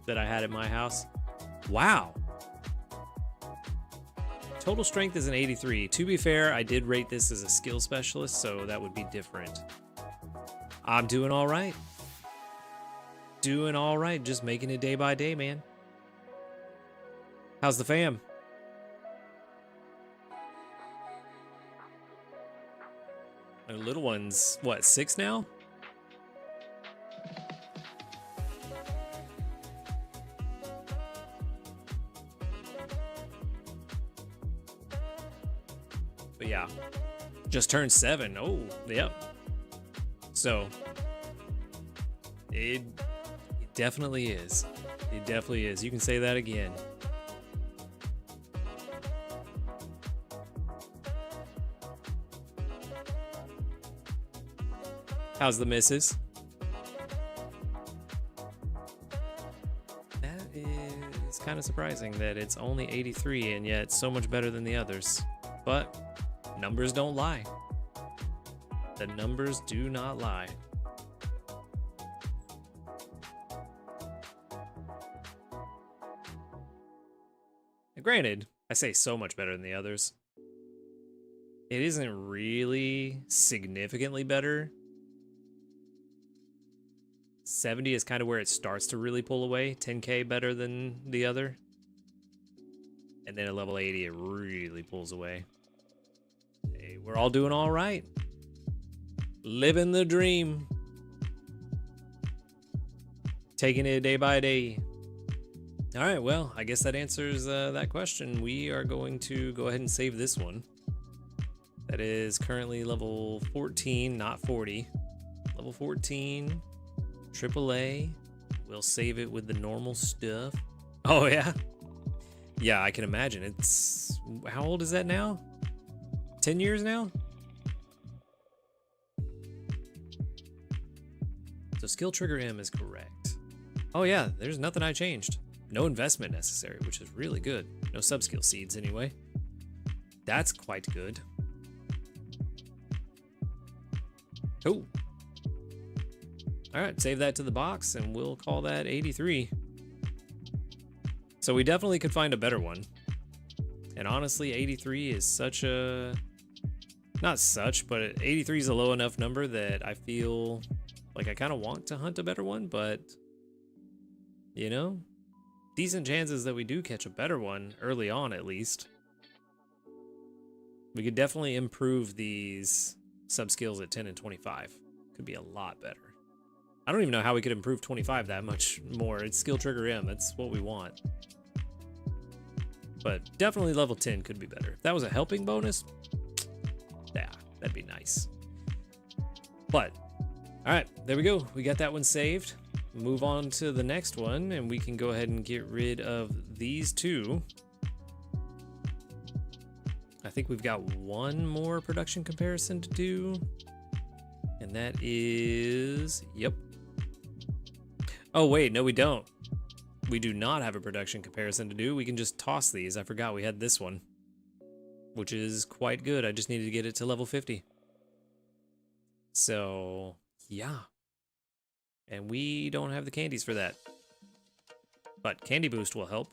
that I had at my house. Wow. Total strength is an 83. To be fair, I did rate this as a skill specialist, so that would be different. I'm doing all right. Doing all right. Just making it day by day, man. How's the fam? Our little one's, what, 6 now? But yeah, just turned 7. Oh, yep. So it definitely is. It definitely is. You can say that again. How's the missus? That is kind of surprising that it's only 83 and yet so much better than the others. But numbers don't lie. The numbers do not lie. Now, granted, I say so much better than the others. It isn't really significantly better. 70 is kind of where it starts to really pull away. 10K better than the other. And then at level 80, it really pulls away. Hey, we're all doing all right. Living the dream. Taking it day by day. All right, well, I guess that answers that question. We are going to go ahead and save this one. That is currently level 14, not 40. Level 14, AAA. We'll save it with the normal stuff. Oh, yeah? Yeah, I can imagine. It's... How old is that now? 10 years now? So skill trigger M is correct. Oh yeah, there's nothing I changed. No investment necessary, which is really good. No sub-skill seeds anyway. That's quite good. Oh. All right, save that to the box and we'll call that 83. So we definitely could find a better one. And honestly, 83 is such a... Not such, but 83 is a low enough number that I feel like I kind of want to hunt a better one, but... You know? Decent chances that we do catch a better one, early on at least. We could definitely improve these sub-skills at 10 and 25. Could be a lot better. I don't even know how we could improve 25 that much more. It's skill trigger M, that's what we want. But definitely level 10 could be better. If that was a helping bonus, yeah, that'd be nice. But, all right, there we go. We got that one saved. Move on to the next one, and we can go ahead and get rid of these two. I think we've got one more production comparison to do. And that is, yep. Oh wait, no we don't. We do not have a production comparison to do. We can just toss these. I forgot we had this one, which is quite good. I just needed to get it to level 50. So, yeah. And we don't have the candies for that. But Candy Boost will help.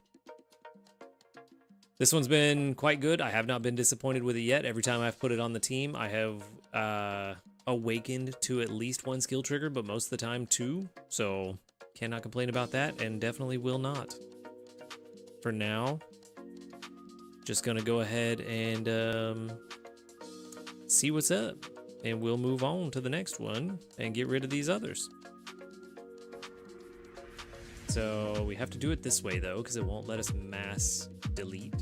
This one's been quite good. I have not been disappointed with it yet. Every time I've put it on the team, I have awakened to at least one skill trigger, but most of the time 2. So cannot complain about that, and definitely will not. For now, just gonna go ahead and see what's up. And we'll move on to the next one and get rid of these others. So we have to do it this way though, because it won't let us mass delete.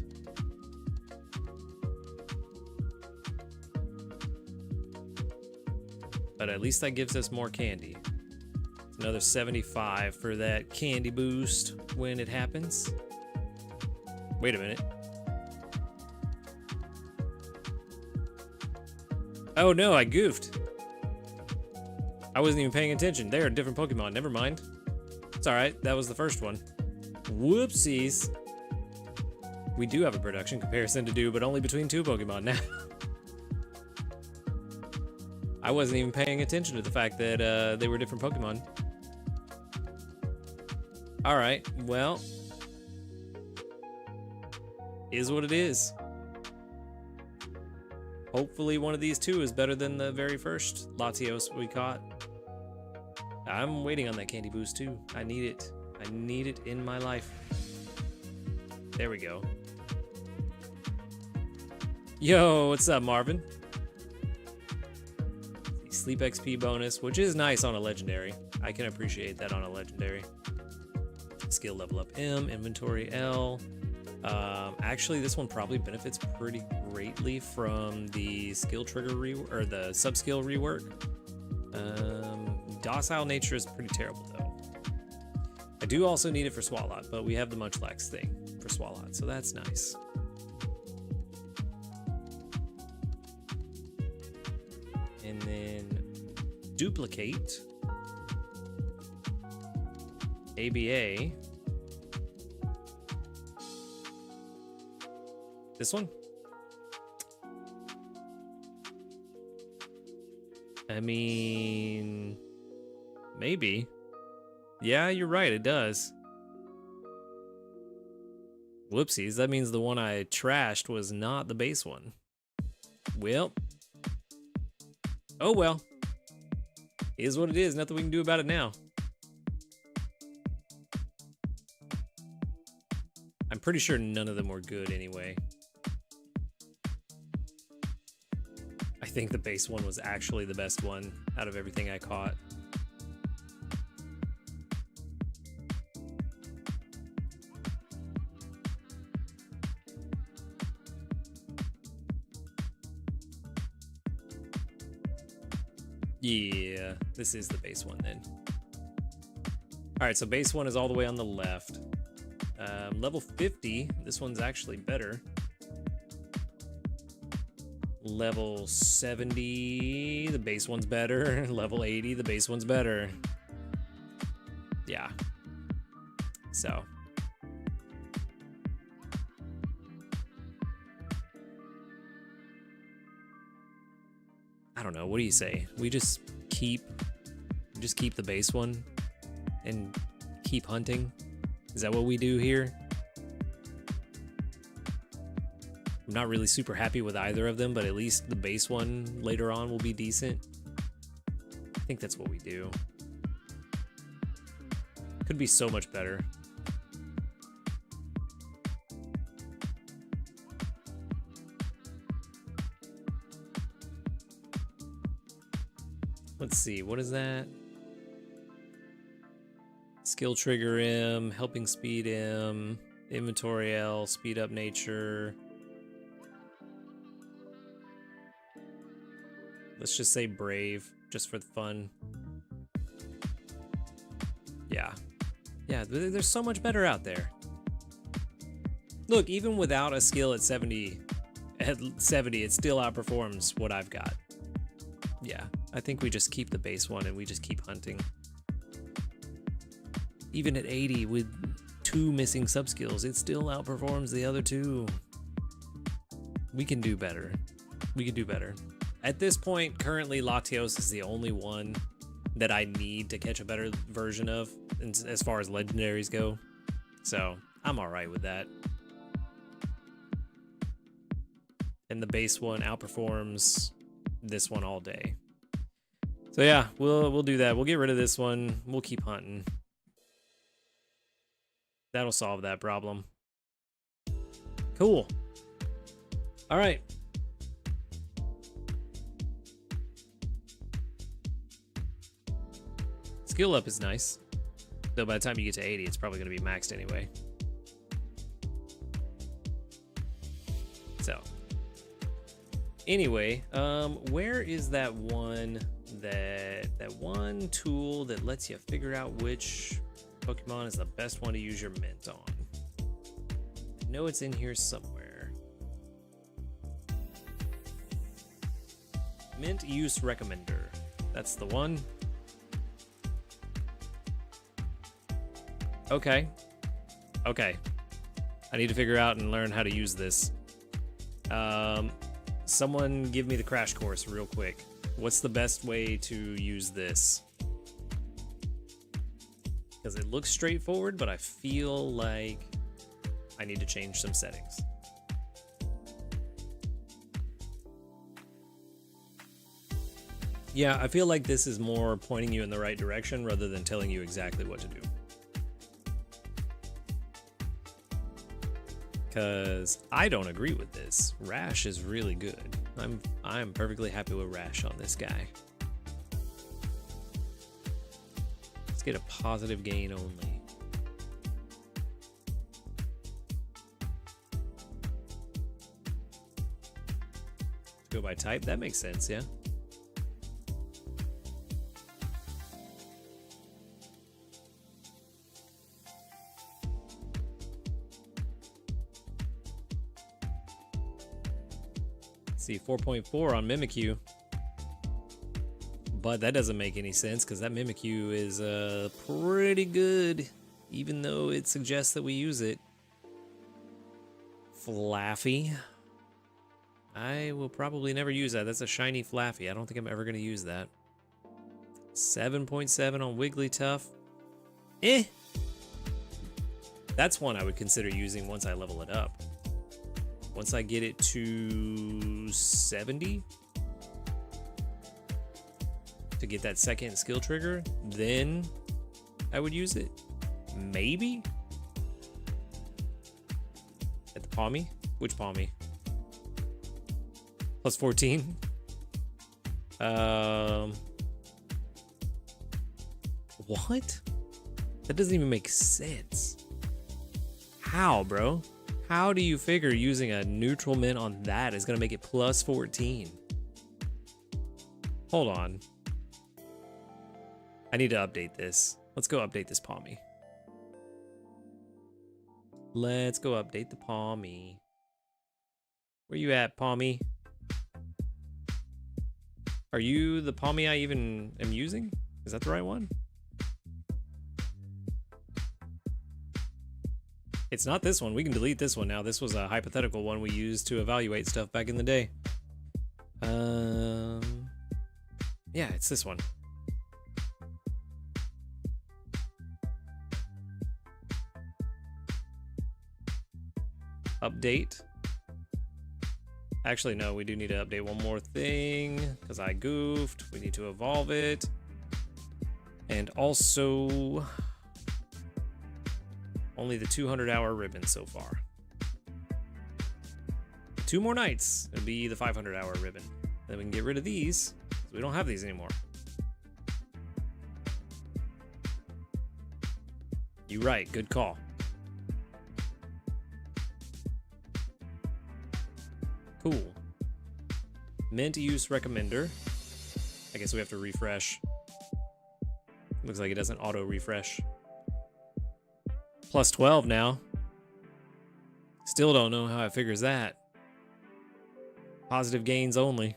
But at least that gives us more candy. It's another 75 for that candy boost when it happens. Wait a minute. Oh no, I goofed. I wasn't even paying attention. They're a different Pokemon, never mind. It's alright, that was the first one. Whoopsies. We do have a production comparison to do, but only between 2 Pokemon now. I wasn't even paying attention to the fact that they were different Pokemon. Alright, well. Is what it is. Hopefully one of these 2 is better than the very first Latios we caught. I'm waiting on that candy boost too. I need it. I need it in my life. There we go. Yo, what's up, Marvin? Sleep XP bonus, which is nice on a legendary. I can appreciate that on a legendary. Skill level up M, inventory L. Actually, this one probably benefits pretty greatly from the skill trigger or the sub skill rework. Docile nature is pretty terrible though. I do also need it for Swalot, but we have the Munchlax thing for Swalot, so that's nice. And then duplicate ABA. This one? I mean, maybe. Yeah, you're right, it does. Whoopsies, that means the one I trashed was not the base one. Well. Oh well. Is what it is, nothing we can do about it now. I'm pretty sure none of them were good anyway. I think the base one was actually the best one out of everything I caught. Yeah, this is the base one then. All right, so base one is all the way on the left. Level 50, this one's actually better. Level 70, the base one's better. Level 80, the base one's better. Yeah. So. I don't know, what do you say? We just keep the base one and keep hunting? Is that what we do here? I'm not really super happy with either of them, but at least the base one later on will be decent. I think that's what we do. Could be so much better. Let's see, what is that? Skill trigger M, helping speed M, inventory L, speed up nature. Let's just say brave, just for the fun. Yeah. Yeah, there's so much better out there. Look, even without a skill at 70, it still outperforms what I've got. Yeah, I think we just keep the base one and we just keep hunting. Even at 80 with 2 missing sub-skills, it still outperforms the other 2. We can do better. We can do better. At this point, currently, Latios is the only one that I need to catch a better version of as far as legendaries go. So, I'm alright with that. And the base one outperforms this one all day. So yeah, we'll do that. We'll get rid of this one. We'll keep hunting. That'll solve that problem. Cool. All right. Skill up is nice. Though by the time you get to 80, it's probably going to be maxed anyway. So. Anyway, where is that one tool that lets you figure out which Pokemon is the best one to use your mint on? I know it's in here somewhere. Mint use recommender. That's the one. Okay. Okay. I need to figure out and learn how to use this. Someone give me the crash course real quick. What's the best way to use this? Because it looks straightforward, but I feel like I need to change some settings. Yeah, I feel like this is more pointing you in the right direction rather than telling you exactly what to do. Because I don't agree with this. Rash is really good. I'm perfectly happy with Rash on this guy. Let's get a positive gain only. Go by type, that makes sense, yeah. See, 4.4 on Mimikyu. But that doesn't make any sense because that Mimikyu is pretty good, even though it suggests that we use it. Flaffy. I will probably never use that. That's a shiny Flaffy. I don't think I'm ever going to use that. 7.7 on Wigglytuff. Eh. That's one I would consider using once I level it up. Once I get it to 70 to get that second skill trigger, then I would use it. Maybe? At the Palmy? Which Palmy? Plus 14? What? That doesn't even make sense. How, bro? How do you figure using a neutral mint on that is going to make it plus 14? Hold on. I need to update this. Let's go update this Palmy. Let's go update the Palmy. Where you at, Palmy? Are you the Palmy I even am using? Is that the right one? It's not this one. We can delete this one now. This was a hypothetical one we used to evaluate stuff back in the day. Yeah, it's this one. Update. Actually, no, we do need to update one more thing because I goofed. We need to evolve it. And also, only the 200-hour ribbon so far. 2 more nights, it'll be the 500-hour ribbon. Then we can get rid of these, because we don't have these anymore. You're right, good call. Cool. Mint use recommender. I guess we have to refresh. Looks like it doesn't auto refresh. Plus 12 now. Still don't know how it figures that. Positive gains only.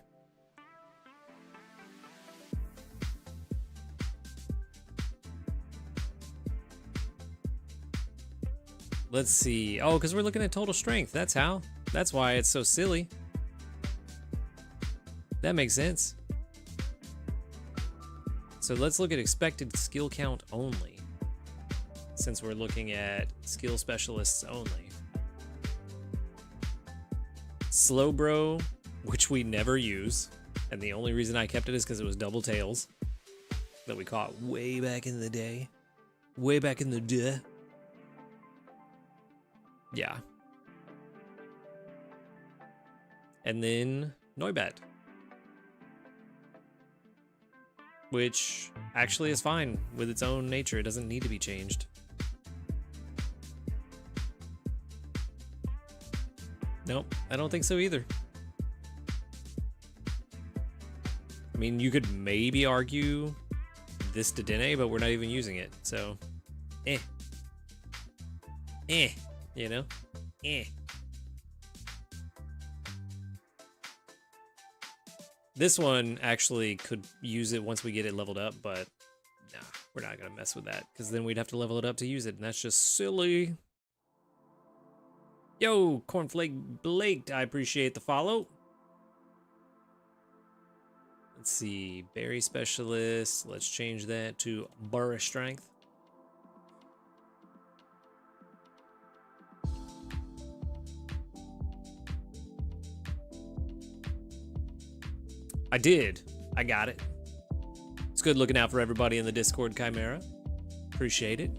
Let's see. Oh, because we're looking at total strength. That's how. That's why it's so silly. That makes sense. So let's look at expected skill count only, since we're looking at skill specialists only. Slowbro, which we never use, and the only reason I kept it is because it was double tails that we caught way back in the day. Way back in the day. Yeah. And then Noibat, which actually is fine with its own nature. It doesn't need to be changed. Nope, I don't think so either. I mean, you could maybe argue this Dedenne, but we're not even using it, so you know? This one actually could use it once we get it leveled up, but nah, we're not gonna mess with that because then we'd have to level it up to use it, and that's just silly. Yo, Cornflake Blake, I appreciate the follow. Let's see, Berry Specialist. Let's change that to Burr Strength. I did. I got it. It's good looking out for everybody in the Discord, Chimera. Appreciate it.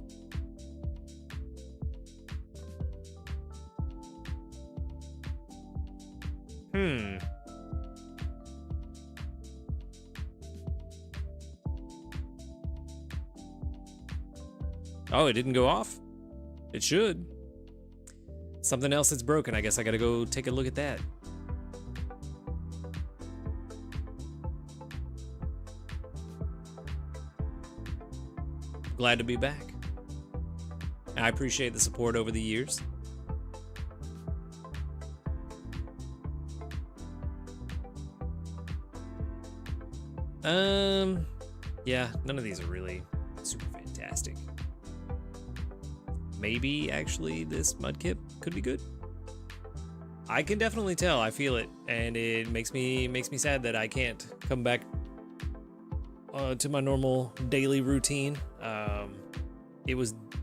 Oh, it didn't go off? It should. Something else that's broken. I guess I gotta go take a look at that. Glad to be back. I appreciate the support over the years. Yeah, none of these are really super fantastic. Maybe actually this mudkip could be good. I can definitely tell, I feel it, and it makes me sad that I can't come back to my normal daily routine.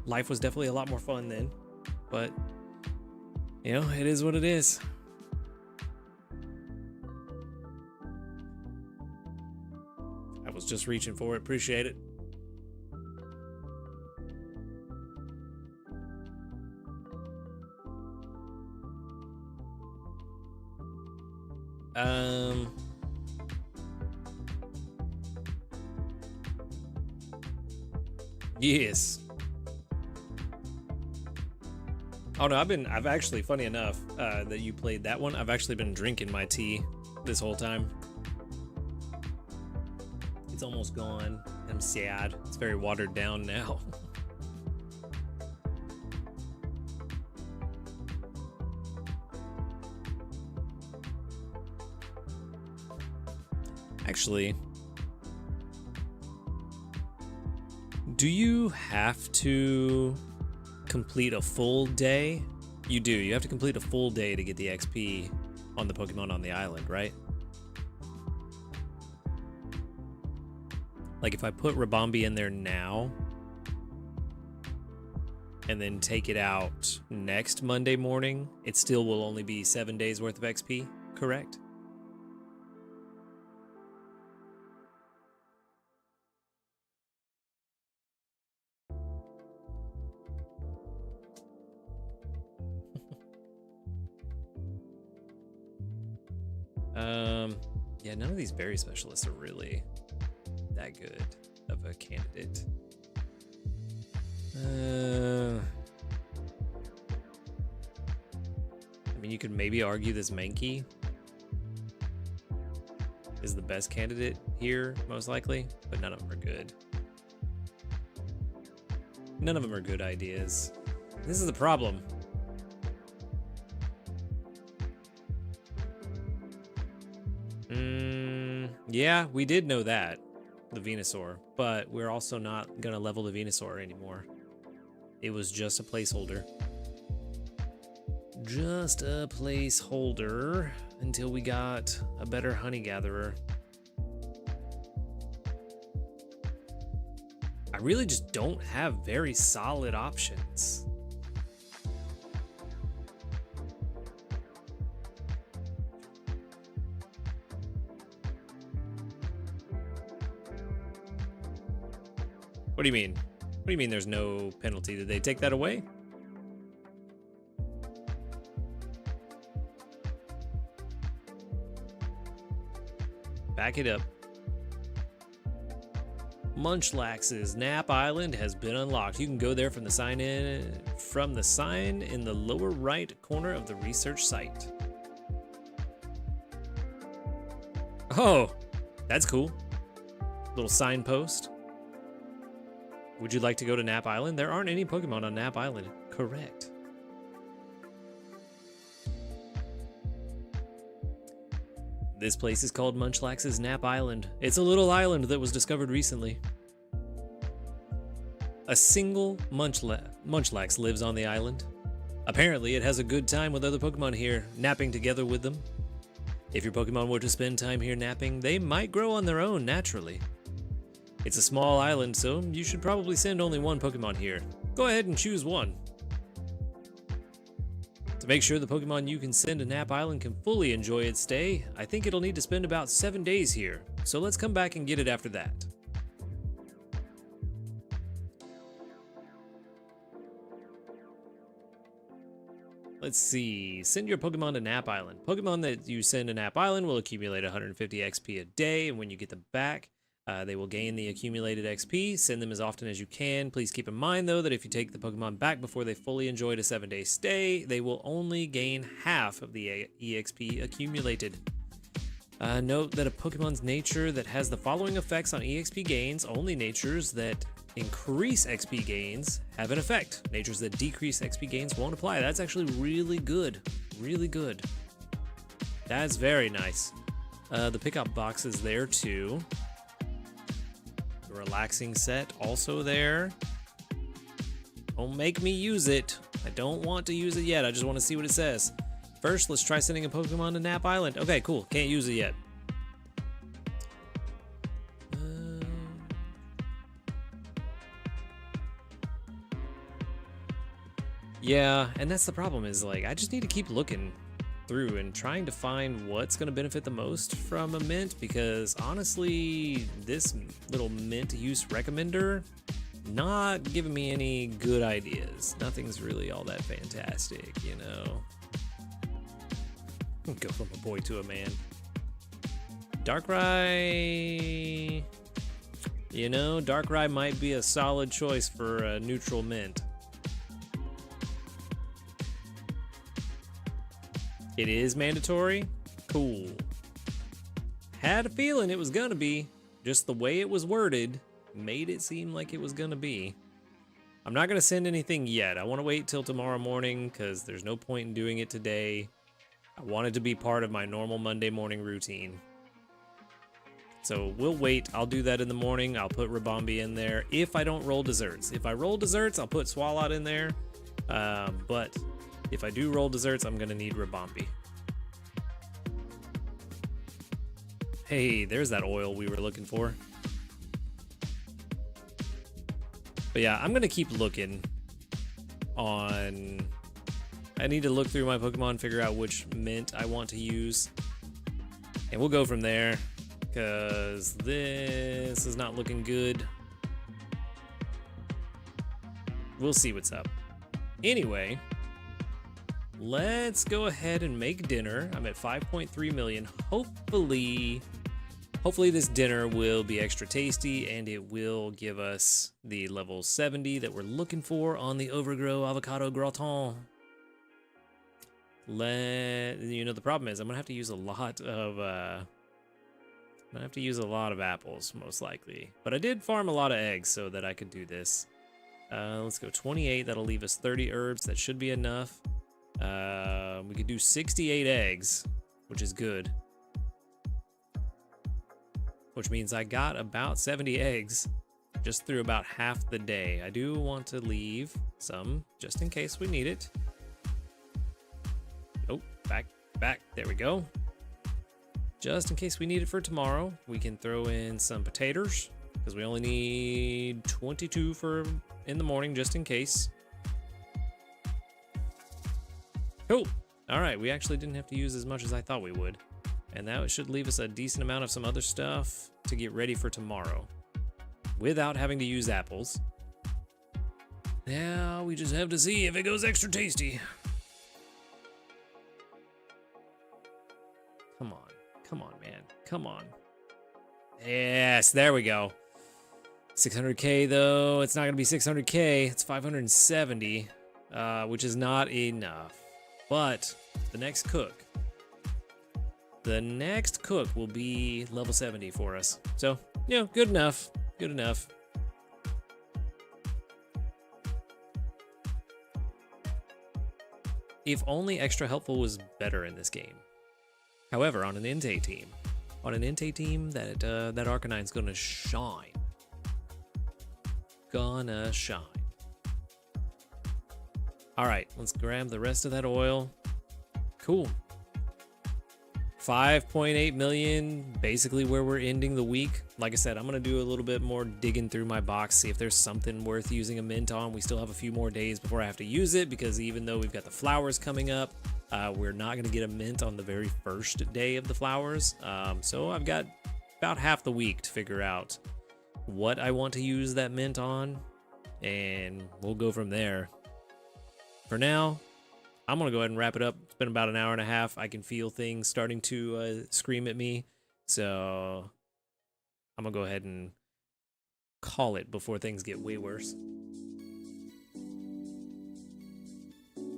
Life was definitely a lot more fun then, but you know, it is what it is. I was just reaching for it, appreciate it. Yes. Oh no, I've actually, funny enough, that you played that one, I've actually been drinking my tea this whole time. It's almost gone. I'm sad. It's very watered down now. Actually, do you have to complete a full day? You do. You have to complete a full day to get the XP on the Pokemon on the island, right? Like if I put Rabombi in there now and then take it out next Monday morning, it still will only be 7 days worth of XP, correct? Yeah, none of these berry specialists are really that good of a candidate. I mean, you could maybe argue this Mankey is the best candidate here, most likely, but none of them are good. None of them are good ideas. This is the problem. Yeah, we did know that, the Venusaur, but we're also not gonna level the Venusaur anymore. It was just a placeholder. Just a placeholder until we got a better honey gatherer. I really just don't have very solid options. What do you mean? What do you mean there's no penalty? Did they take that away? Back it up. Munchlax's Nap Island has been unlocked. You can go there from the sign in the lower right corner of the research site. Oh, that's cool. Little signpost. Would you like to go to Nap Island? There aren't any Pokemon on Nap Island. Correct. This place is called Munchlax's Nap Island. It's a little island that was discovered recently. A single Munchlax lives on the island. Apparently, it has a good time with other Pokemon here, napping together with them. If your Pokemon were to spend time here napping, they might grow on their own naturally. It's a small island, so you should probably send only one Pokemon here. Go ahead and choose one. To make sure the Pokemon you can send to Nap Island can fully enjoy its stay, I think it'll need to spend about 7 days here, so let's come back and get it after that. Let's see. Send your Pokemon to Nap Island. Pokemon that you send to Nap Island will accumulate 150 XP a day, and when you get them back, they will gain the accumulated XP. Send them as often as you can. Please keep in mind, though, that if you take the Pokemon back before they fully enjoyed a 7-day stay, they will only gain half of the EXP accumulated. Note that a Pokemon's nature that has the following effects on EXP gains. Only natures that increase XP gains have an effect. Natures that decrease XP gains won't apply. That's actually really good. Really good. That's very nice. The pickup box is there too. The relaxing set also there. Don't make me use it. I don't want to use it yet. I just want to see what it says. First, let's try sending a Pokemon to Nap Island. Okay, cool. Can't use it yet. Yeah, and that's the problem is, like, I just need to keep looking through and trying to find what's going to benefit the most from a mint, because honestly, this little mint use recommender not giving me any good ideas. Nothing's really all that fantastic, you know. Go from a boy to a man. Darkrai, you know, Darkrai might be a solid choice for a neutral mint. It is mandatory? Cool. Had a feeling it was gonna be. Just the way it was worded made it seem like it was gonna be. I'm not gonna send anything yet. I wanna wait till tomorrow morning because there's no point in doing it today. I want it to be part of my normal Monday morning routine. So we'll wait. I'll do that in the morning. I'll put Rabombi in there if I don't roll desserts. If I roll desserts, I'll put Swalot in there. But if I do roll desserts, I'm gonna need Rabombi. Hey, there's that oil we were looking for. But yeah, I'm gonna keep looking on... I need to look through my Pokemon, figure out which mint I want to use. And we'll go from there, because this is not looking good. We'll see what's up. Anyway, let's go ahead and make dinner. I'm at 5.3 million. Hopefully this dinner will be extra tasty and it will give us the level 70 that we're looking for on the Overgrow Avocado Gratin. You know, the problem is I'm gonna have to use a lot of apples, most likely. But I did farm a lot of eggs so that I could do this. Let's go 28. That'll leave us 30 herbs. That should be enough. We could do 68 eggs, which is good. Which means I got about 70 eggs just through about half the day. I do want to leave some just in case we need it. Oh, back. There we go. Just in case we need it for tomorrow, we can throw in some potatoes because we only need 22 for in the morning just in case. Cool. All right, we actually didn't have to use as much as I thought we would. And that should leave us a decent amount of some other stuff to get ready for tomorrow without having to use apples. Now we just have to see if it goes extra tasty. Come on, man. Come on. Yes, there we go. 600k though. It's not gonna be 600k. It's 570, which is not enough. But the next cook will be level 70 for us. So, you know, good enough. Good enough. If only Extra Helpful was better in this game. However, on an Entei team, that Arcanine's gonna shine. Gonna shine. All right, let's grab the rest of that oil. Cool. 5.8 million, basically where we're ending the week. Like I said, I'm gonna do a little bit more digging through my box, see if there's something worth using a mint on. We still have a few more days before I have to use it, because even though we've got the flowers coming up, we're not gonna get a mint on the very first day of the flowers. So I've got about half the week to figure out what I want to use that mint on, and we'll go from there. For now, I'm gonna go ahead and wrap it up. It's been about an hour and a half. I can feel things starting to scream at me, so I'm gonna go ahead and call it before things get way worse.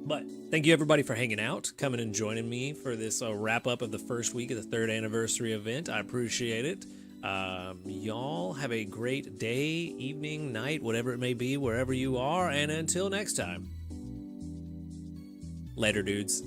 But thank you everybody for hanging out, coming and joining me for this wrap up of the first week of the 3rd anniversary event. I appreciate it. Y'all have a great day, evening, night, whatever it may be, wherever you are. And until next time, later, dudes.